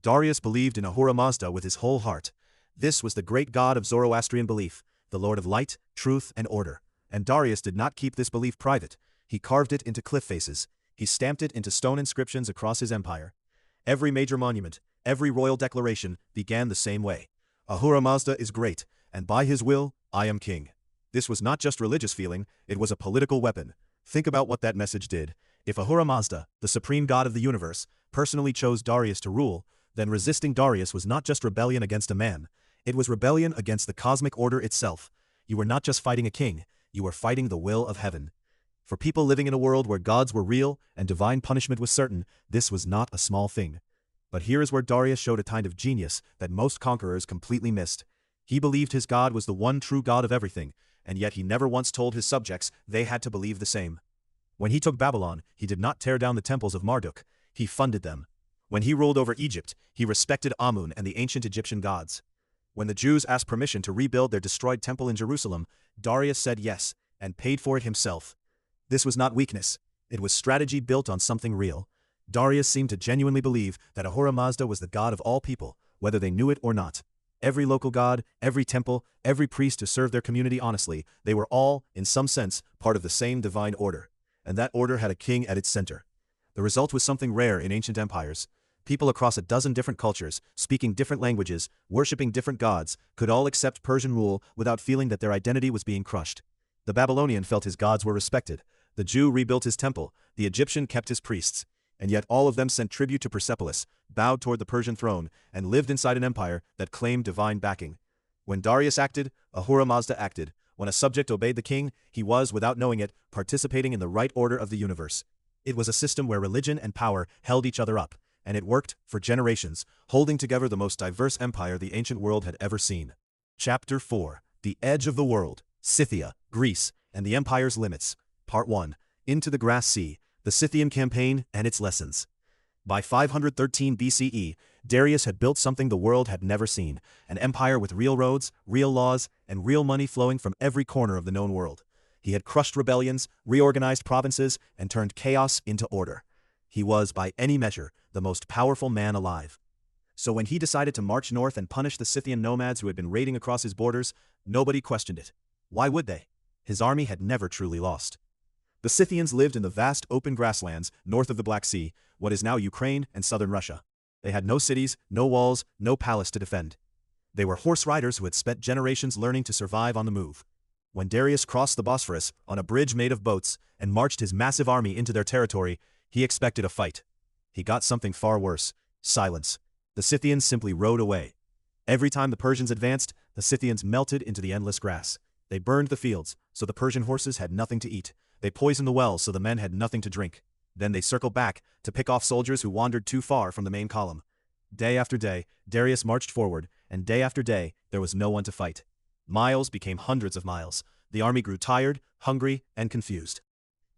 Darius believed in Ahura Mazda with his whole heart. This was the great god of Zoroastrian belief, the lord of light, truth, and order. And Darius did not keep this belief private. He carved it into cliff faces. He stamped it into stone inscriptions across his empire. Every major monument, every royal declaration began the same way. Ahura Mazda is great, and by his will, I am king. This was not just religious feeling, it was a political weapon. Think about what that message did. If Ahura Mazda, the supreme god of the universe, personally chose Darius to rule, then resisting Darius was not just rebellion against a man, it was rebellion against the cosmic order itself. You were not just fighting a king, you were fighting the will of heaven. For people living in a world where gods were real and divine punishment was certain, this was not a small thing. But here is where Darius showed a kind of genius that most conquerors completely missed. He believed his god was the one true god of everything, and yet he never once told his subjects they had to believe the same. When he took Babylon, he did not tear down the temples of Marduk, he funded them. When he ruled over Egypt, he respected Amun and the ancient Egyptian gods. When the Jews asked permission to rebuild their destroyed temple in Jerusalem, Darius said yes, and paid for it himself. This was not weakness, it was strategy built on something real. Darius seemed to genuinely believe that Ahura Mazda was the god of all people, whether they knew it or not. Every local god, every temple, every priest who served their community honestly, they were all, in some sense, part of the same divine order. And that order had a king at its center. The result was something rare in ancient empires. People across a dozen different cultures, speaking different languages, worshipping different gods, could all accept Persian rule without feeling that their identity was being crushed. The Babylonian felt his gods were respected. The Jew rebuilt his temple. The Egyptian kept his priests. And yet all of them sent tribute to Persepolis, bowed toward the Persian throne, and lived inside an empire that claimed divine backing. When Darius acted, Ahura Mazda acted. When a subject obeyed the king, he was, without knowing it, participating in the right order of the universe. It was a system where religion and power held each other up, and it worked, for generations, holding together the most diverse empire the ancient world had ever seen. Chapter 4. The Edge of the World, Scythia, Greece, and the Empire's Limits. Part 1. Into the Grass Sea, the Scythian Campaign and its Lessons. By 513 BCE, Darius had built something the world had never seen, an empire with real roads, real laws, and real money flowing from every corner of the known world. He had crushed rebellions, reorganized provinces, and turned chaos into order. He was, by any measure, the most powerful man alive. So when he decided to march north and punish the Scythian nomads who had been raiding across his borders, nobody questioned it. Why would they? His army had never truly lost. The Scythians lived in the vast open grasslands north of the Black Sea, what is now Ukraine and southern Russia. They had no cities, no walls, no palace to defend. They were horse riders who had spent generations learning to survive on the move. When Darius crossed the Bosphorus on a bridge made of boats and marched his massive army into their territory, he expected a fight. He got something far worse: silence. The Scythians simply rode away. Every time the Persians advanced, the Scythians melted into the endless grass. They burned the fields, so the Persian horses had nothing to eat. They poisoned the wells so the men had nothing to drink. Then they circled back to pick off soldiers who wandered too far from the main column. Day after day, Darius marched forward, and day after day, there was no one to fight. Miles became hundreds of miles. The army grew tired, hungry, and confused.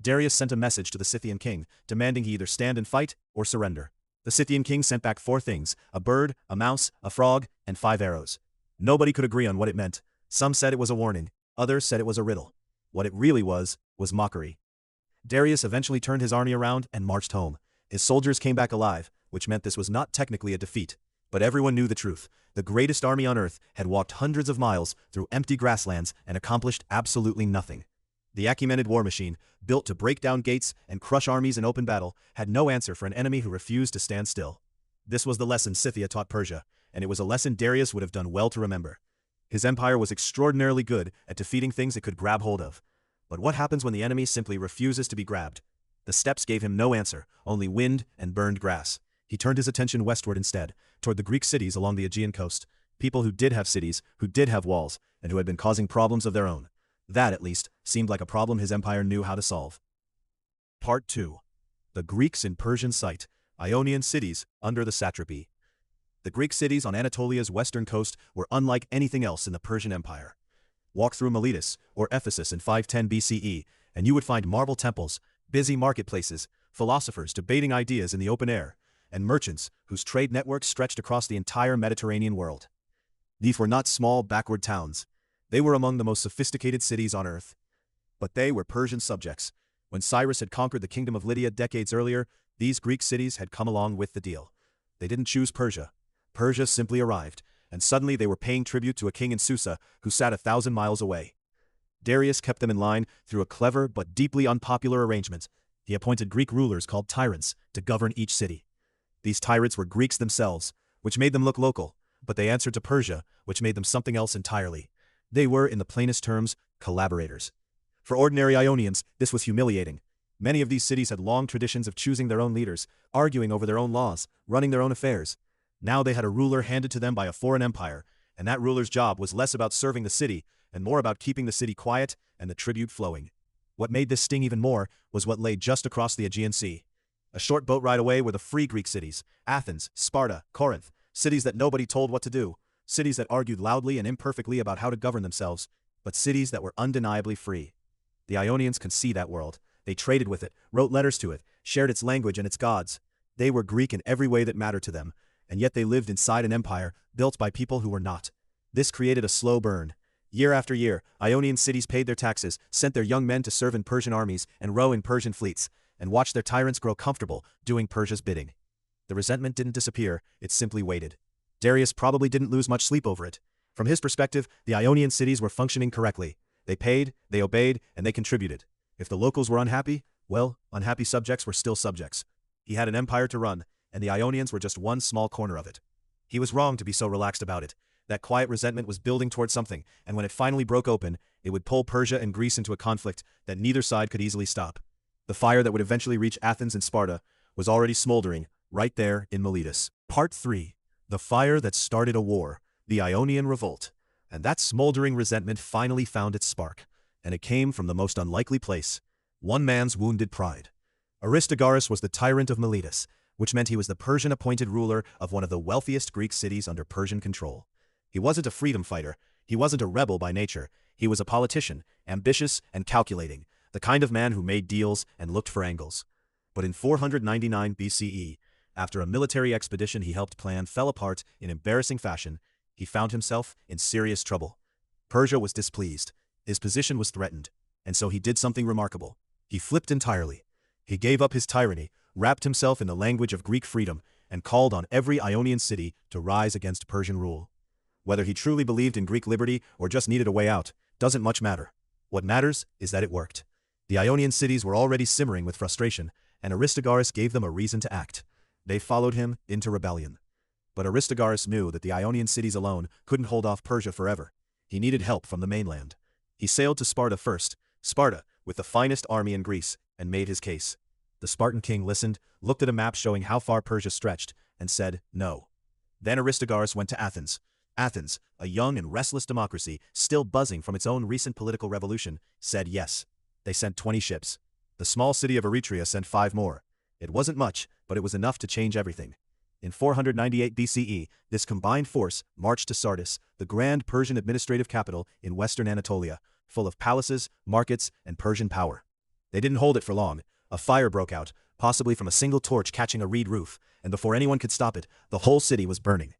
Darius sent a message to the Scythian king, demanding he either stand and fight or surrender. The Scythian king sent back 4 things: a bird, a mouse, a frog, and 5 arrows. Nobody could agree on what it meant. Some said it was a warning, others said it was a riddle. What it really was mockery. Darius eventually turned his army around and marched home. His soldiers came back alive, which meant this was not technically a defeat. But everyone knew the truth. The greatest army on earth had walked hundreds of miles through empty grasslands and accomplished absolutely nothing. The Achaemenid war machine, built to break down gates and crush armies in open battle, had no answer for an enemy who refused to stand still. This was the lesson Scythia taught Persia, and it was a lesson Darius would have done well to remember. His empire was extraordinarily good at defeating things it could grab hold of. But what happens when the enemy simply refuses to be grabbed? The steppes gave him no answer, only wind and burned grass. He turned his attention westward instead, toward the Greek cities along the Aegean coast, people who did have cities, who did have walls, and who had been causing problems of their own. That, at least, seemed like a problem his empire knew how to solve. Part 2. The Greeks in Persian Scyth, Ionian cities under the Satrapy. The Greek cities on Anatolia's western coast were unlike anything else in the Persian Empire. Walk through Miletus or Ephesus in 510 BCE, and you would find marble temples, busy marketplaces, philosophers debating ideas in the open air, and merchants whose trade networks stretched across the entire Mediterranean world. These were not small, backward towns. They were among the most sophisticated cities on earth. But they were Persian subjects. When Cyrus had conquered the kingdom of Lydia decades earlier, these Greek cities had come along with the deal. They didn't choose Persia. Persia simply arrived, and suddenly they were paying tribute to a king in Susa who sat 1,000 miles away. Darius kept them in line through a clever but deeply unpopular arrangement. He appointed Greek rulers called tyrants to govern each city. These tyrants were Greeks themselves, which made them look local, but they answered to Persia, which made them something else entirely. They were, in the plainest terms, collaborators. For ordinary Ionians, this was humiliating. Many of these cities had long traditions of choosing their own leaders, arguing over their own laws, running their own affairs. Now they had a ruler handed to them by a foreign empire, and that ruler's job was less about serving the city and more about keeping the city quiet and the tribute flowing. What made this sting even more was what lay just across the Aegean Sea. A short boat ride away were the free Greek cities, Athens, Sparta, Corinth, cities that nobody told what to do, cities that argued loudly and imperfectly about how to govern themselves, but cities that were undeniably free. The Ionians could see that world. They traded with it, wrote letters to it, shared its language and its gods. They were Greek in every way that mattered to them, and yet they lived inside an empire built by people who were not. This created a slow burn. Year after year, Ionian cities paid their taxes, sent their young men to serve in Persian armies and row in Persian fleets, and watched their tyrants grow comfortable doing Persia's bidding. The resentment didn't disappear, it simply waited. Darius probably didn't lose much sleep over it. From his perspective, the Ionian cities were functioning correctly. They paid, they obeyed, and they contributed. If the locals were unhappy, well, unhappy subjects were still subjects. He had an empire to run, and the Ionians were just one small corner of it. He was wrong to be so relaxed about it. That quiet resentment was building toward something, and when it finally broke open, it would pull Persia and Greece into a conflict that neither side could easily stop. The fire that would eventually reach Athens and Sparta was already smoldering, right there in Miletus. Part 3. The fire that started a war, the Ionian Revolt. And that smoldering resentment finally found its spark, and it came from the most unlikely place, one man's wounded pride. Aristogaurus was the tyrant of Miletus, which meant he was the Persian-appointed ruler of one of the wealthiest Greek cities under Persian control. He wasn't a freedom fighter, he wasn't a rebel by nature, he was a politician, ambitious and calculating, the kind of man who made deals and looked for angles. But in 499 BCE, after a military expedition he helped plan fell apart in embarrassing fashion, he found himself in serious trouble. Persia was displeased, his position was threatened, and so he did something remarkable. He flipped entirely. He gave up his tyranny, wrapped himself in the language of Greek freedom, and called on every Ionian city to rise against Persian rule. Whether he truly believed in Greek liberty or just needed a way out, doesn't much matter. What matters is that it worked. The Ionian cities were already simmering with frustration, and Aristogaurus gave them a reason to act. They followed him into rebellion. But Aristogaurus knew that the Ionian cities alone couldn't hold off Persia forever. He needed help from the mainland. He sailed to Sparta first, Sparta, with the finest army in Greece, and made his case. The Spartan king listened, looked at a map showing how far Persia stretched, and said no. Then Aristogaurus went to Athens. Athens, a young and restless democracy, still buzzing from its own recent political revolution, said yes. They sent 20 ships. The small city of Eretria sent 5 more. It wasn't much, but it was enough to change everything. In 498 BCE, this combined force marched to Sardis, the grand Persian administrative capital in western Anatolia, full of palaces, markets, and Persian power. They didn't hold it for long. A fire broke out, possibly from a single torch catching a reed roof, and before anyone could stop it, the whole city was burning.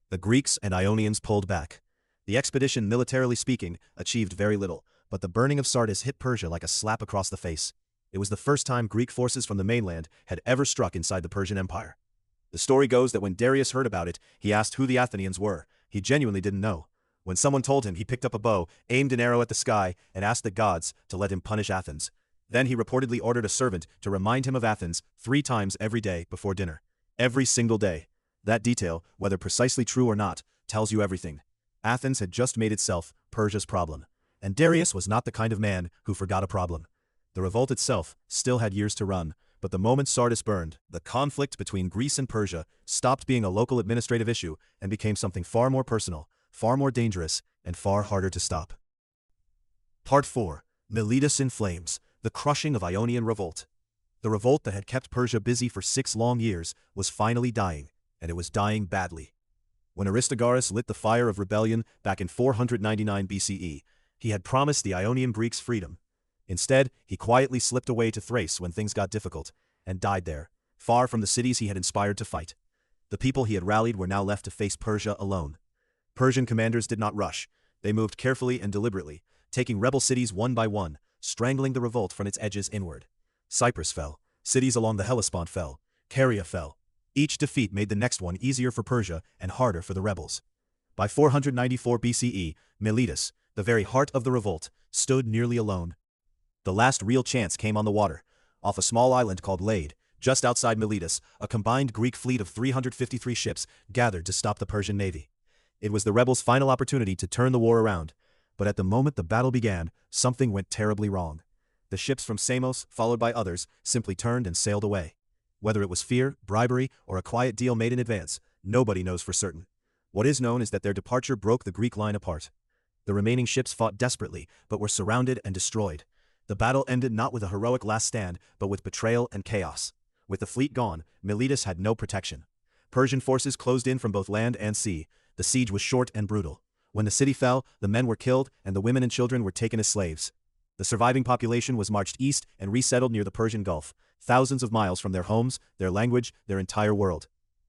The Greeks and Ionians pulled back. The expedition, militarily speaking, achieved very little, but the burning of Sardis hit Persia like a slap across the face. It was the first time Greek forces from the mainland had ever struck inside the Persian Empire. The story goes that when Darius heard about it, he asked who the Athenians were. He genuinely didn't know. When someone told him, he picked up a bow, aimed an arrow at the sky, and asked the gods to let him punish Athens. Then he reportedly ordered a servant to remind him of Athens 3 times every day before dinner. Every single day. That detail, whether precisely true or not, tells you everything. Athens had just made itself Persia's problem. And Darius was not the kind of man who forgot a problem. The revolt itself still had years to run, but the moment Sardis burned, the conflict between Greece and Persia stopped being a local administrative issue and became something far more personal, far more dangerous, and far harder to stop. Part 4. Miletus in Flames, the crushing of Ionian revolt. The revolt that had kept Persia busy for 6 long years was finally dying, and it was dying badly. When Aristogaurus lit the fire of rebellion back in 499 BCE, he had promised the Ionian Greeks freedom. Instead, he quietly slipped away to Thrace when things got difficult, and died there, far from the cities he had inspired to fight. The people he had rallied were now left to face Persia alone. Persian commanders did not rush. They moved carefully and deliberately, taking rebel cities one by one, strangling the revolt from its edges inward. Cyprus fell. Cities along the Hellespont fell. Caria fell. Each defeat made the next one easier for Persia and harder for the rebels. By 494 BCE, Miletus, the very heart of the revolt, stood nearly alone. The last real chance came on the water. Off a small island called Lade, just outside Miletus, a combined Greek fleet of 353 ships gathered to stop the Persian navy. It was the rebels' final opportunity to turn the war around, but at the moment the battle began, something went terribly wrong. The ships from Samos, followed by others, simply turned and sailed away. Whether it was fear, bribery, or a quiet deal made in advance, nobody knows for certain. What is known is that their departure broke the Greek line apart. The remaining ships fought desperately, but were surrounded and destroyed. The battle ended not with a heroic last stand, but with betrayal and chaos. With the fleet gone, Miletus had no protection. Persian forces closed in from both land and sea. The siege was short and brutal. When the city fell, the men were killed and the women and children were taken as slaves. The surviving population was marched east and resettled near the Persian Gulf, thousands of miles from their homes, their language, their entire world.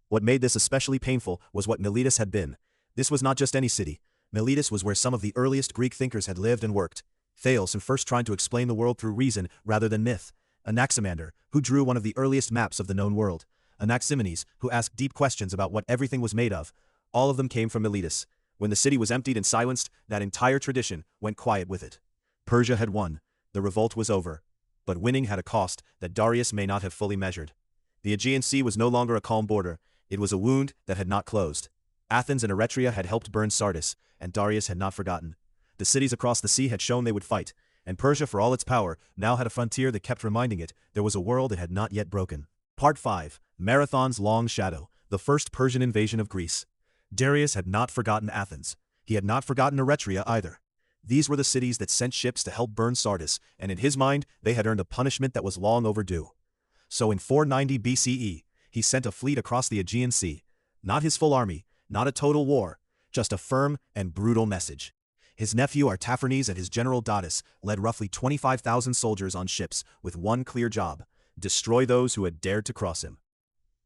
What made this especially painful was what Miletus had been. This was not just any city. Miletus was where some of the earliest Greek thinkers had lived and worked. Thales, who first tried to explain the world through reason rather than myth. Anaximander, who drew one of the earliest maps of the known world. Anaximenes, who asked deep questions about what everything was made of. All of them came from Miletus. When the city was emptied and silenced, that entire tradition went quiet with it. Persia had won. The revolt was over. But winning had a cost that Darius may not have fully measured. The Aegean Sea was no longer a calm border. It was a wound that had not closed. Athens and Eretria had helped burn Sardis, and Darius had not forgotten. The cities across the sea had shown they would fight, and Persia, for all its power, now had a frontier that kept reminding it there was a world it had not yet broken. Part 5. Marathon's Long Shadow, the first Persian invasion of Greece. Darius had not forgotten Athens. He had not forgotten Eretria either. These were the cities that sent ships to help burn Sardis, and in his mind, they had earned a punishment that was long overdue. So in 490 BCE, he sent a fleet across the Aegean Sea. Not his full army, not a total war, just a firm and brutal message. His nephew Artaphernes and his general Darius led roughly 25,000 soldiers on ships with one clear job: destroy those who had dared to cross him.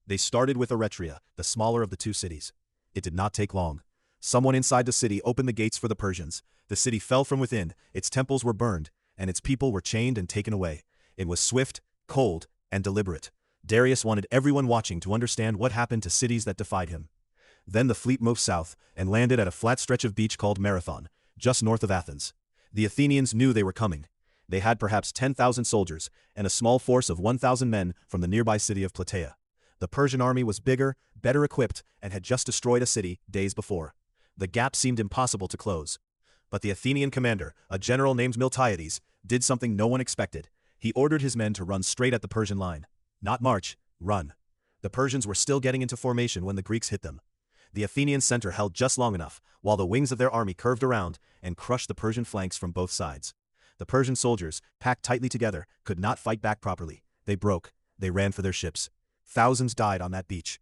They started with Eretria, the smaller of the two cities. It did not take long. Someone inside the city opened the gates for the Persians. The city fell from within, its temples were burned, and its people were chained and taken away. It was swift, cold, and deliberate. Darius wanted everyone watching to understand what happened to cities that defied him. Then the fleet moved south and landed at a flat stretch of beach called Marathon, just north of Athens. The Athenians knew they were coming. They had perhaps 10,000 soldiers and a small force of 1,000 men from the nearby city of Plataea. The Persian army was bigger, better equipped, and had just destroyed a city days before. The gap seemed impossible to close. But the Athenian commander, a general named Miltiades, did something no one expected. He ordered his men to run straight at the Persian line. Not march, run. The Persians were still getting into formation when the Greeks hit them. The Athenian center held just long enough, while the wings of their army curved around and crushed the Persian flanks from both sides. The Persian soldiers, packed tightly together, could not fight back properly. They broke. They ran for their ships. Thousands died on that beach.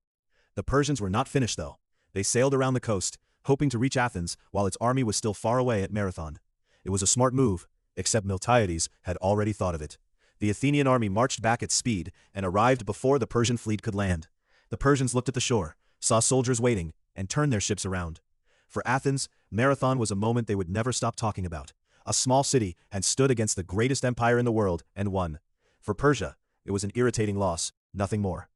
The Persians were not finished, though. They sailed around the coast, hoping to reach Athens while its army was still far away at Marathon. It was a smart move, except Miltiades had already thought of it. The Athenian army marched back at speed and arrived before the Persian fleet could land. The Persians looked at the shore, saw soldiers waiting, and turned their ships around. For Athens, Marathon was a moment they would never stop talking about. A small city had stood against the greatest empire in the world and won. For Persia, it was an irritating loss, nothing more.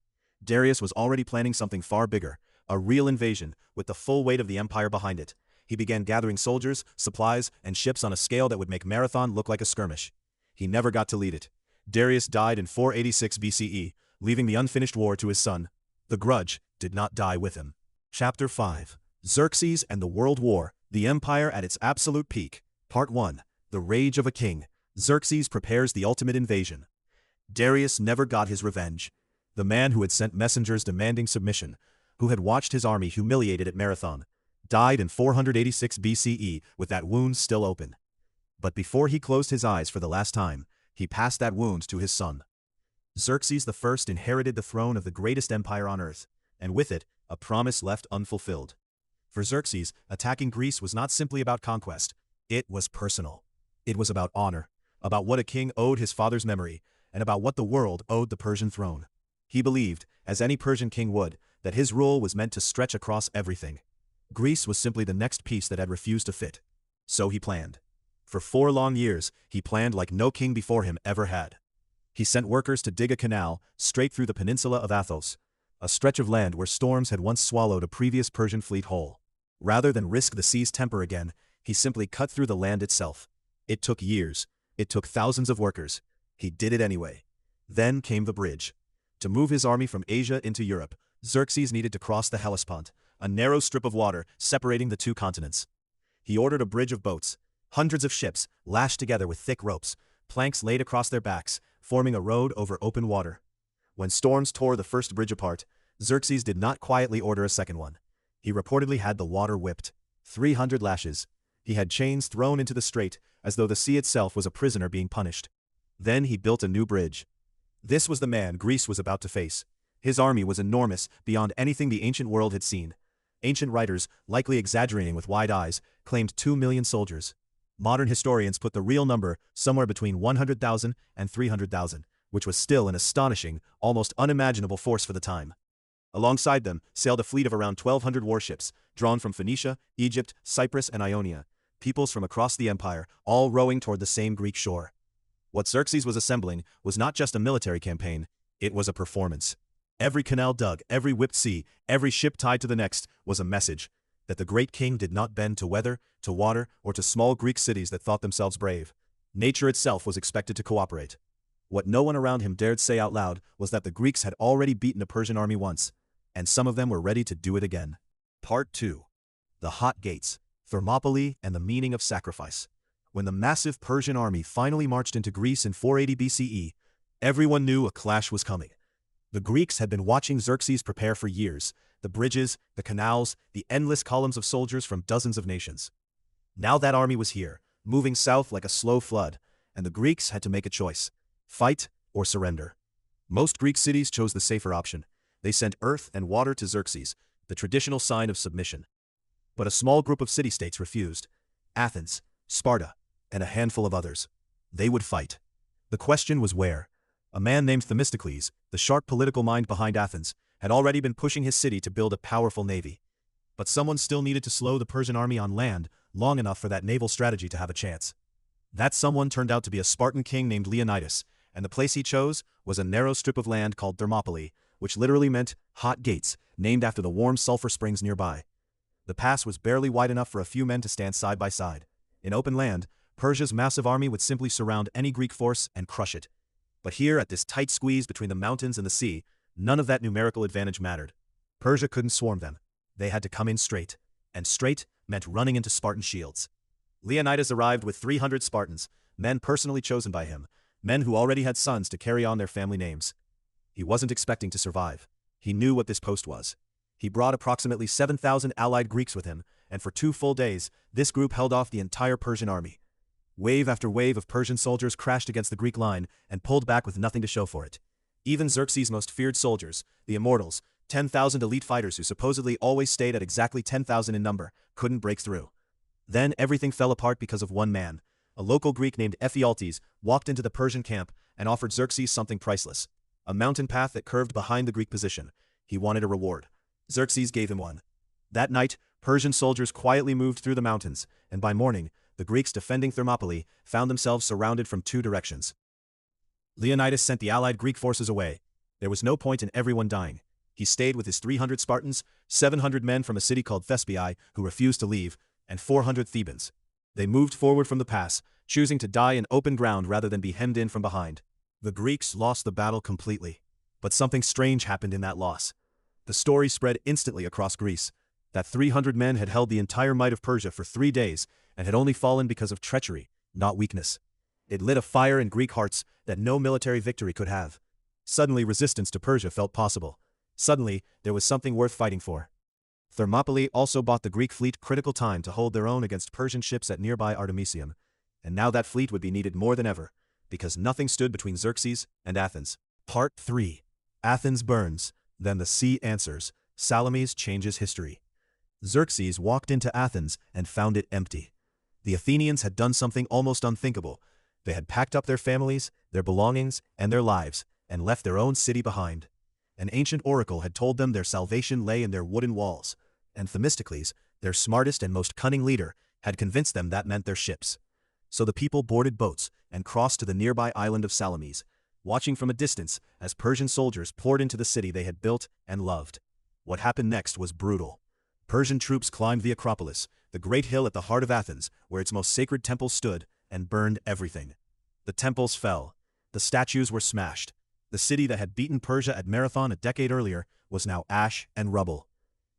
Darius was already planning something far bigger, a real invasion, with the full weight of the empire behind it. He began gathering soldiers, supplies, and ships on a scale that would make Marathon look like a skirmish. He never got to lead it. Darius died in 486 BCE, leaving the unfinished war to his son. The grudge did not die with him. Chapter 5. Xerxes and the World War, the Empire at its Absolute Peak. Part 1. The Rage of a King. Xerxes prepares the ultimate invasion. Darius never got his revenge. The man who had sent messengers demanding submission, who had watched his army humiliated at Marathon, died in 486 BCE with that wound still open. But before he closed his eyes for the last time, he passed that wound to his son. Xerxes I inherited the throne of the greatest empire on earth, and with it, a promise left unfulfilled. For Xerxes, attacking Greece was not simply about conquest. It was personal. It was about honor, about what a king owed his father's memory, and about what the world owed the Persian throne. He believed, as any Persian king would, that his rule was meant to stretch across everything. Greece was simply the next piece that had refused to fit. So he planned. For 4 long years, he planned like no king before him ever had. He sent workers to dig a canal straight through the peninsula of Athos, a stretch of land where storms had once swallowed a previous Persian fleet whole. Rather than risk the sea's temper again, he simply cut through the land itself. It took years. It took thousands of workers. He did it anyway. Then came the bridge. To move his army from Asia into Europe, Xerxes needed to cross the Hellespont, a narrow strip of water separating the 2 continents. He ordered a bridge of boats, hundreds of ships lashed together with thick ropes, planks laid across their backs, forming a road over open water. When storms tore the first bridge apart, Xerxes did not quietly order a second one. He reportedly had the water whipped. 300 lashes. He had chains thrown into the strait, as though the sea itself was a prisoner being punished. Then he built a new bridge. This was the man Greece was about to face. His army was enormous, beyond anything the ancient world had seen. Ancient writers, likely exaggerating with wide eyes, claimed 2 million soldiers. Modern historians put the real number somewhere between 100,000 and 300,000, which was still an astonishing, almost unimaginable force for the time. Alongside them sailed a fleet of around 1,200 warships, drawn from Phoenicia, Egypt, Cyprus, and Ionia, peoples from across the empire, all rowing toward the same Greek shore. What Xerxes was assembling was not just a military campaign, it was a performance. Every canal dug, every whipped sea, every ship tied to the next was a message that the great king did not bend to weather, to water, or to small Greek cities that thought themselves brave. Nature itself was expected to cooperate. What no one around him dared say out loud was that the Greeks had already beaten a Persian army once, and some of them were ready to do it again. Part 2. The Hot Gates, Thermopylae, and the Meaning of Sacrifice. When the massive Persian army finally marched into Greece in 480 BCE, everyone knew a clash was coming. The Greeks had been watching Xerxes prepare for years, the bridges, the canals, the endless columns of soldiers from dozens of nations. Now that army was here, moving south like a slow flood, and the Greeks had to make a choice: fight or surrender. Most Greek cities chose the safer option. They sent earth and water to Xerxes, the traditional sign of submission. But a small group of city-states refused: Athens, Sparta, and a handful of others. They would fight. The question was where. A man named Themistocles, the sharp political mind behind Athens, had already been pushing his city to build a powerful navy. But someone still needed to slow the Persian army on land long enough for that naval strategy to have a chance. That someone turned out to be a Spartan king named Leonidas, and the place he chose was a narrow strip of land called Thermopylae, which literally meant hot gates, named after the warm sulfur springs nearby. The pass was barely wide enough for a few men to stand side by side. In open land, Persia's massive army would simply surround any Greek force and crush it. But here, at this tight squeeze between the mountains and the sea, none of that numerical advantage mattered. Persia couldn't swarm them. They had to come in straight, and straight meant running into Spartan shields. Leonidas arrived with 300 Spartans, men personally chosen by him, men who already had sons to carry on their family names. He wasn't expecting to survive. He knew what this post was. He brought approximately 7,000 allied Greeks with him, and for 2 full days, this group held off the entire Persian army. Wave after wave of Persian soldiers crashed against the Greek line and pulled back with nothing to show for it. Even Xerxes' most feared soldiers, the Immortals, 10,000 elite fighters who supposedly always stayed at exactly 10,000 in number, couldn't break through. Then everything fell apart because of one man. A local Greek named Ephialtes walked into the Persian camp and offered Xerxes something priceless: a mountain path that curved behind the Greek position. He wanted a reward. Xerxes gave him one. That night, Persian soldiers quietly moved through the mountains, and by morning, the Greeks defending Thermopylae found themselves surrounded from 2 directions. Leonidas sent the allied Greek forces away. There was no point in everyone dying. He stayed with his 300 Spartans, 700 men from a city called Thespiae who refused to leave, and 400 Thebans. They moved forward from the pass, choosing to die in open ground rather than be hemmed in from behind. The Greeks lost the battle completely. But something strange happened in that loss. The story spread instantly across Greece. That 300 men had held the entire might of Persia for 3 days and had only fallen because of treachery, not weakness. It lit a fire in Greek hearts that no military victory could have. Suddenly, resistance to Persia felt possible. Suddenly, there was something worth fighting for. Thermopylae also bought the Greek fleet critical time to hold their own against Persian ships at nearby Artemisium, and now that fleet would be needed more than ever, because nothing stood between Xerxes and Athens. Part 3. Athens burns, then the sea answers. Salamis changes history. Xerxes walked into Athens and found it empty. The Athenians had done something almost unthinkable. They had packed up their families, their belongings, and their lives, and left their own city behind. An ancient oracle had told them their salvation lay in their wooden walls, and Themistocles, their smartest and most cunning leader, had convinced them that meant their ships. So the people boarded boats and crossed to the nearby island of Salamis, watching from a distance as Persian soldiers poured into the city they had built and loved. What happened next was brutal. Persian troops climbed the Acropolis, the great hill at the heart of Athens, where its most sacred temple stood, and burned everything. The temples fell. The statues were smashed. The city that had beaten Persia at Marathon a decade earlier was now ash and rubble.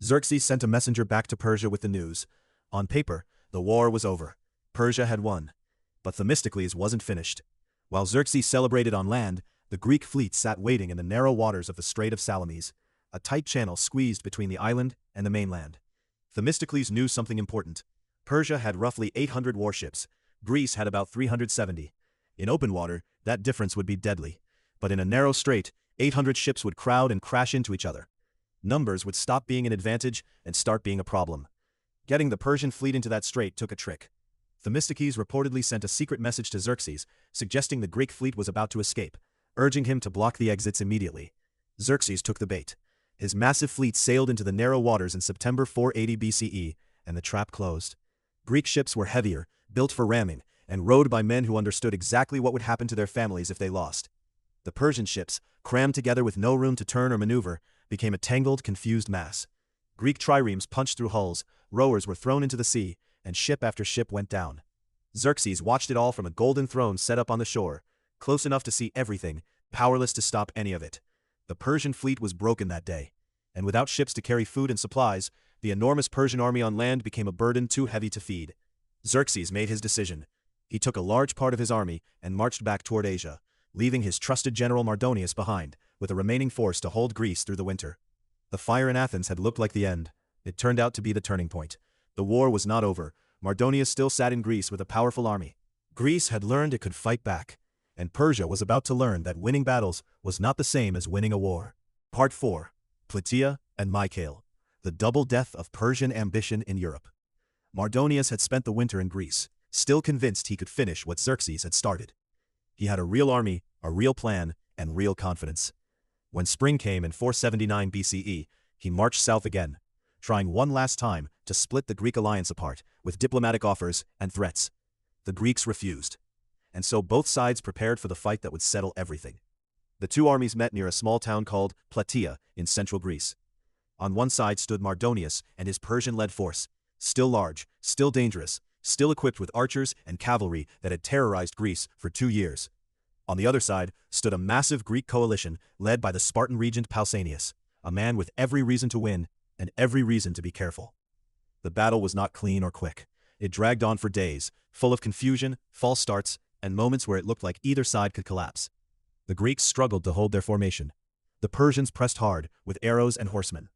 Xerxes sent a messenger back to Persia with the news. On paper, the war was over. Persia had won. But Themistocles wasn't finished. While Xerxes celebrated on land, the Greek fleet sat waiting in the narrow waters of the Strait of Salamis, a tight channel squeezed between the island and the mainland. Themistocles knew something important. Persia had roughly 800 warships. Greece had about 370. In open water, that difference would be deadly. But in a narrow strait, 800 ships would crowd and crash into each other. Numbers would stop being an advantage and start being a problem. Getting the Persian fleet into that strait took a trick. Themistocles reportedly sent a secret message to Xerxes, suggesting the Greek fleet was about to escape, urging him to block the exits immediately. Xerxes took the bait. His massive fleet sailed into the narrow waters in September 480 BCE, and the trap closed. Greek ships were heavier, built for ramming, and rowed by men who understood exactly what would happen to their families if they lost. The Persian ships, crammed together with no room to turn or maneuver, became a tangled, confused mass. Greek triremes punched through hulls, rowers were thrown into the sea, and ship after ship went down. Xerxes watched it all from a golden throne set up on the shore, close enough to see everything, powerless to stop any of it. The Persian fleet was broken that day, and without ships to carry food and supplies, the enormous Persian army on land became a burden too heavy to feed. Xerxes made his decision. He took a large part of his army and marched back toward Asia, leaving his trusted general Mardonius behind, with a remaining force to hold Greece through the winter. The fire in Athens had looked like the end. It turned out to be the turning point. The war was not over. Mardonius still sat in Greece with a powerful army. Greece had learned it could fight back, and Persia was about to learn that winning battles was not the same as winning a war. Part 4. Plataea and Mycale. The double death of Persian ambition in Europe. Mardonius had spent the winter in Greece, still convinced he could finish what Xerxes had started. He had a real army, a real plan, and real confidence. When spring came in 479 BCE, he marched south again, trying one last time to split the Greek alliance apart with diplomatic offers and threats. The Greeks refused, and so both sides prepared for the fight that would settle everything. The two armies met near a small town called Plataea in central Greece. On one side stood Mardonius and his Persian-led force, still large, still dangerous, still equipped with archers and cavalry that had terrorized Greece for 2 years. On the other side stood a massive Greek coalition led by the Spartan regent Pausanias, a man with every reason to win and every reason to be careful. The battle was not clean or quick. It dragged on for days, full of confusion, false starts, and moments where it looked like either side could collapse. The Greeks struggled to hold their formation. The Persians pressed hard with arrows and horsemen.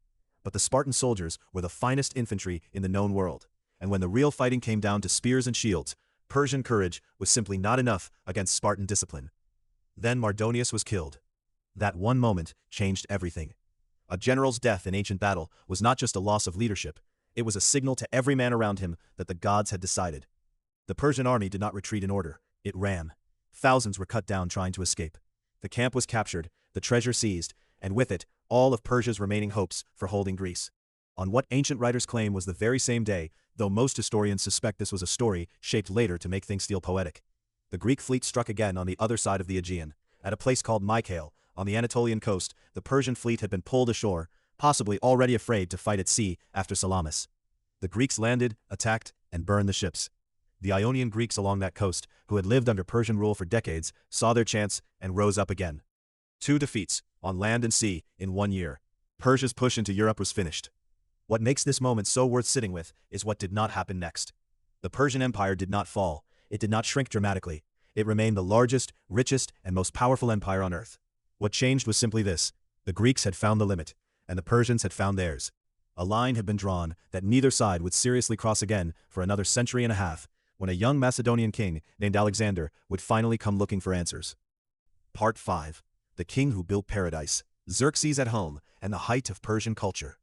But the Spartan soldiers were the finest infantry in the known world, and when the real fighting came down to spears and shields, Persian courage was simply not enough against Spartan discipline. Then Mardonius was killed. That one moment changed everything. A general's death in ancient battle was not just a loss of leadership, it was a signal to every man around him that the gods had decided. The Persian army did not retreat in order, it ran. Thousands were cut down trying to escape. The camp was captured, the treasure seized, and with it, all of Persia's remaining hopes for holding Greece. On what ancient writers claim was the very same day, though most historians suspect this was a story shaped later to make things feel poetic. The Greek fleet struck again on the other side of the Aegean. At a place called Mycale, on the Anatolian coast, the Persian fleet had been pulled ashore, possibly already afraid to fight at sea after Salamis. The Greeks landed, attacked, and burned the ships. The Ionian Greeks along that coast, who had lived under Persian rule for decades, saw their chance and rose up again. 2 defeats, on land and sea, in 1 year. Persia's push into Europe was finished. What makes this moment so worth sitting with is what did not happen next. The Persian Empire did not fall. It did not shrink dramatically. It remained the largest, richest, and most powerful empire on earth. What changed was simply this. The Greeks had found the limit, and the Persians had found theirs. A line had been drawn that neither side would seriously cross again for another century and a half, when a young Macedonian king named Alexander would finally come looking for answers. Part 5. The king who built paradise. Xerxes at home, and the height of Persian culture.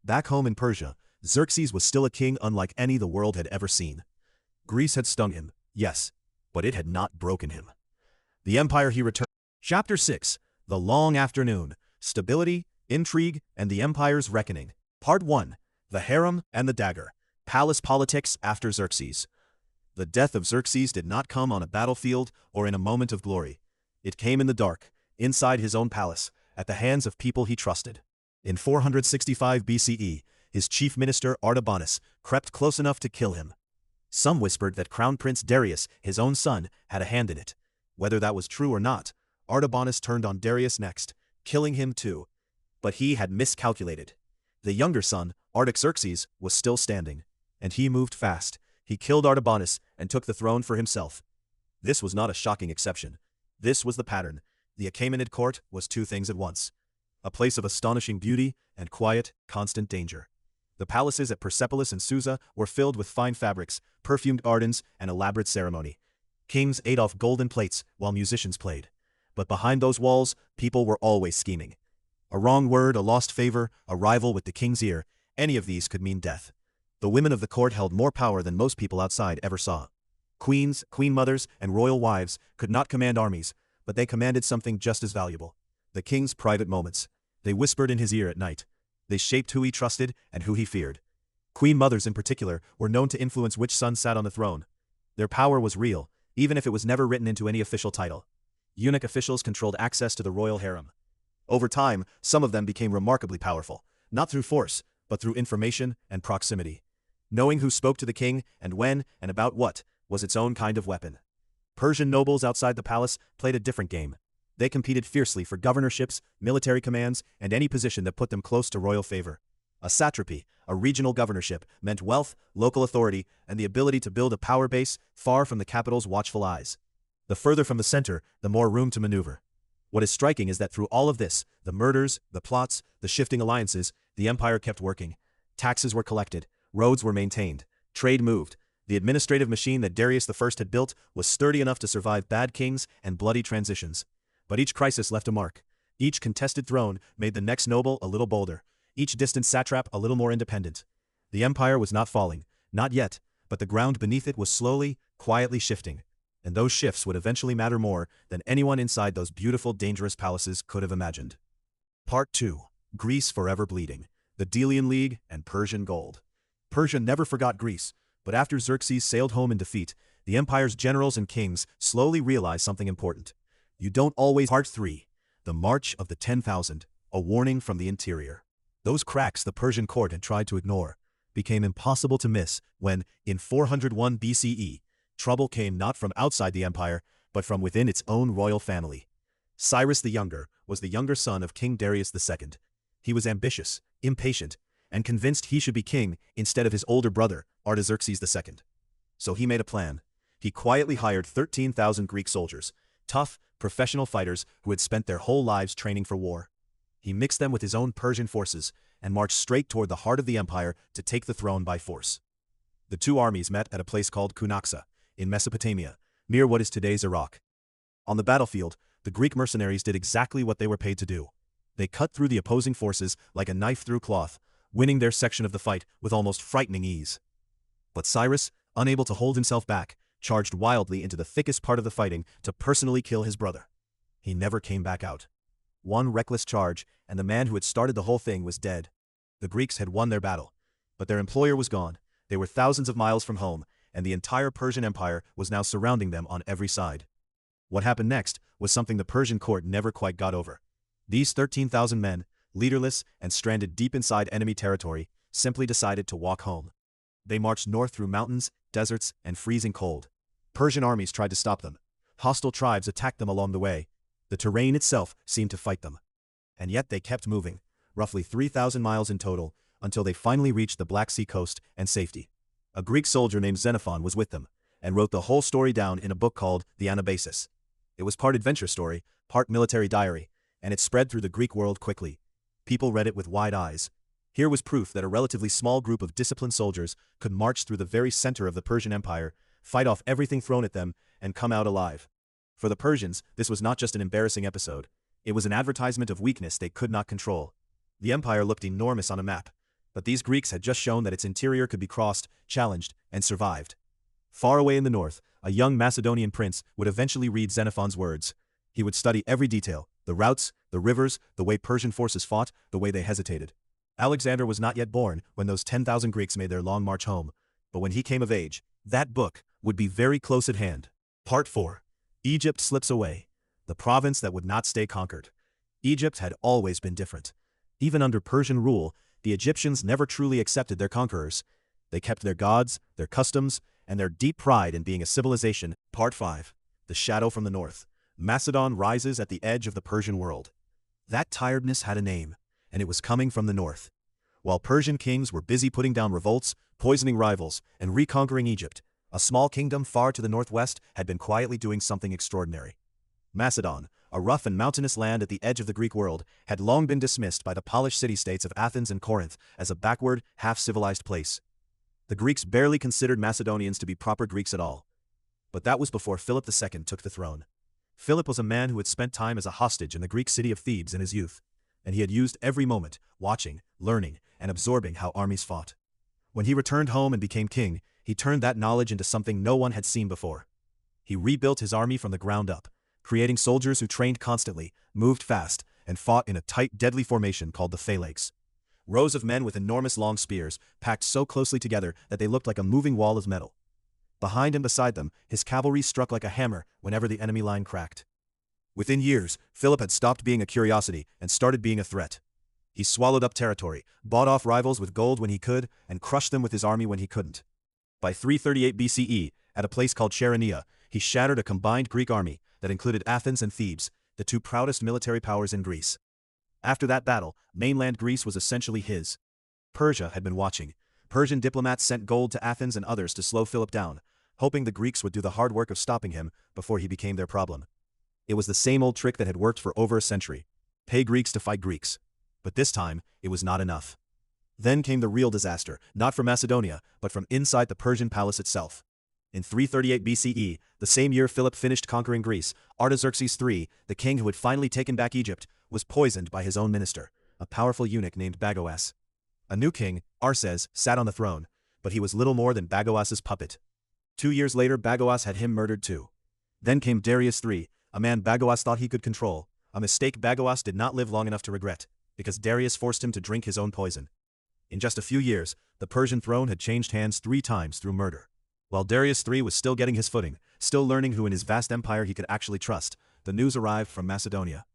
Back home in Persia, Xerxes was still a king unlike any the world had ever seen. Greece had stung him, yes, but it had not broken him. The empire he returned. Chapter 6. The Long Afternoon. Stability, Intrigue, and the Empire's Reckoning. Part 1. The Harem and the Dagger. Palace Politics after Xerxes. The death of Xerxes did not come on a battlefield or in a moment of glory. It came in the dark, inside his own palace, at the hands of people he trusted. In 465 BCE, his chief minister Artabanus crept close enough to kill him. Some whispered that Crown Prince Darius, his own son, had a hand in it. Whether that was true or not, Artabanus turned on Darius next, killing him too. But he had miscalculated. The younger son, Artaxerxes, was still standing, and he moved fast. He killed Artabanus and took the throne for himself. This was not a shocking exception. This was the pattern. The Achaemenid court was two things at once: a place of astonishing beauty and quiet, constant danger. The palaces at Persepolis and Susa were filled with fine fabrics, perfumed gardens, and elaborate ceremony. Kings ate off golden plates while musicians played. But behind those walls, people were always scheming. A wrong word, a lost favor, a rival with the king's ear, any of these could mean death. The women of the court held more power than most people outside ever saw. Queens, queen mothers, and royal wives could not command armies, but they commanded something just as valuable: the king's private moments. They whispered in his ear at night. They shaped who he trusted and who he feared. Queen mothers in particular were known to influence which son sat on the throne. Their power was real, even if it was never written into any official title. Eunuch officials controlled access to the royal harem. Over time, some of them became remarkably powerful, not through force, but through information and proximity. Knowing who spoke to the king and when and about what was its own kind of weapon. Persian nobles outside the palace played a different game. They competed fiercely for governorships, military commands, and any position that put them close to royal favor. A satrapy, a regional governorship, meant wealth, local authority, and the ability to build a power base far from the capital's watchful eyes. The further from the center, the more room to maneuver. What is striking is that through all of this, the murders, the plots, the shifting alliances, the empire kept working. Taxes were collected, roads were maintained, trade moved. The administrative machine that Darius I had built was sturdy enough to survive bad kings and bloody transitions. But each crisis left a mark. Each contested throne made the next noble a little bolder, each distant satrap a little more independent. The empire was not falling, not yet, but the ground beneath it was slowly, quietly shifting. And those shifts would eventually matter more than anyone inside those beautiful, dangerous palaces could have imagined. Part 2. Greece Forever Bleeding. The Delian League and Persian Gold. Persia never forgot Greece, but after Xerxes sailed home in defeat, the empire's generals and kings slowly realized something important. You don't always. Part 3. The March of the 10,000, a warning from the interior. Those cracks the Persian court had tried to ignore became impossible to miss when, in 401 BCE, trouble came not from outside the empire, but from within its own royal family. Cyrus the Younger was the younger son of King Darius II. He was ambitious, impatient, and convinced he should be king instead of his older brother, Artaxerxes II. So he made a plan. He quietly hired 13,000 Greek soldiers, tough, professional fighters who had spent their whole lives training for war. He mixed them with his own Persian forces and marched straight toward the heart of the empire to take the throne by force. The two armies met at a place called Cunaxa, in Mesopotamia, near what is today's Iraq. On the battlefield, the Greek mercenaries did exactly what they were paid to do. They cut through the opposing forces like a knife through cloth, winning their section of the fight with almost frightening ease. But Cyrus, unable to hold himself back, charged wildly into the thickest part of the fighting to personally kill his brother. He never came back out. One reckless charge, and the man who had started the whole thing was dead. The Greeks had won their battle, but their employer was gone. They were thousands of miles from home, and the entire Persian Empire was now surrounding them on every side. What happened next was something the Persian court never quite got over. These 13,000 men, leaderless and stranded deep inside enemy territory, simply decided to walk home. They marched north through mountains, deserts, and freezing cold. Persian armies tried to stop them. Hostile tribes attacked them along the way. The terrain itself seemed to fight them. And yet they kept moving, roughly 3,000 miles in total, until they finally reached the Black Sea coast and safety. A Greek soldier named Xenophon was with them, and wrote the whole story down in a book called the Anabasis. It was part adventure story, part military diary, and it spread through the Greek world quickly. People read it with wide eyes. Here was proof that a relatively small group of disciplined soldiers could march through the very center of the Persian Empire, fight off everything thrown at them, and come out alive. For the Persians, this was not just an embarrassing episode. It was an advertisement of weakness they could not control. The empire looked enormous on a map, but these Greeks had just shown that its interior could be crossed, challenged, and survived. Far away in the north, a young Macedonian prince would eventually read Xenophon's words. He would study every detail, The routes, the rivers, the way Persian forces fought, the way they hesitated. Alexander was not yet born when those 10,000 Greeks made their long march home, but when he came of age, that book would be very close at hand. Part 4. Egypt slips away, the province that would not stay conquered. Egypt had always been different. Even under Persian rule, the Egyptians never truly accepted their conquerors. They kept their gods, their customs, and their deep pride in being a civilization. Part 5. The shadow from the north. Macedon rises at the edge of the Persian world. That tiredness had a name, and it was coming from the north. While Persian kings were busy putting down revolts, poisoning rivals, and reconquering Egypt, a small kingdom far to the northwest had been quietly doing something extraordinary. Macedon, a rough and mountainous land at the edge of the Greek world, had long been dismissed by the polished city-states of Athens and Corinth as a backward, half-civilized place. The Greeks barely considered Macedonians to be proper Greeks at all. But that was before Philip II took the throne. Philip was a man who had spent time as a hostage in the Greek city of Thebes in his youth, and he had used every moment, watching, learning, and absorbing how armies fought. When he returned home and became king, he turned that knowledge into something no one had seen before. He rebuilt his army from the ground up, creating soldiers who trained constantly, moved fast, and fought in a tight, deadly formation called the phalanx. Rows of men with enormous long spears, packed so closely together that they looked like a moving wall of metal. Behind and beside them, his cavalry struck like a hammer whenever the enemy line cracked. Within years, Philip had stopped being a curiosity and started being a threat. He swallowed up territory, bought off rivals with gold when he could, and crushed them with his army when he couldn't. By 338 BCE, at a place called Chaeronea, he shattered a combined Greek army that included Athens and Thebes, the two proudest military powers in Greece. After that battle, mainland Greece was essentially his. Persia had been watching. Persian diplomats sent gold to Athens and others to slow Philip down, hoping the Greeks would do the hard work of stopping him before he became their problem. It was the same old trick that had worked for over a century. Pay Greeks to fight Greeks. But this time, it was not enough. Then came the real disaster, not from Macedonia, but from inside the Persian palace itself. In 338 BCE, the same year Philip finished conquering Greece, Artaxerxes III, the king who had finally taken back Egypt, was poisoned by his own minister, a powerful eunuch named Bagoas. A new king, Arses, sat on the throne, but he was little more than Bagoas's puppet. 2 years later, Bagoas had him murdered too. Then came Darius III, a man Bagoas thought he could control, a mistake Bagoas did not live long enough to regret, because Darius forced him to drink his own poison. In just a few years, the Persian throne had changed hands 3 times through murder. While Darius III was still getting his footing, still learning who in his vast empire he could actually trust, the news arrived from Macedonia.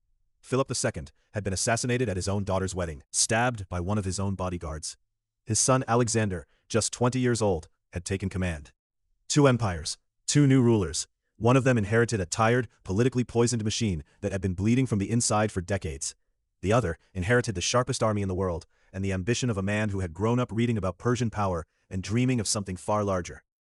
Philip II had been assassinated at his own daughter's wedding, stabbed by one of his own bodyguards. His son Alexander, just 20 years old, had taken command. 2 empires, 2 new rulers. One of them inherited a tired, politically poisoned machine that had been bleeding from the inside for decades. The other inherited the sharpest army in the world, and the ambition of a man who had grown up reading about Persian power and dreaming of something far larger.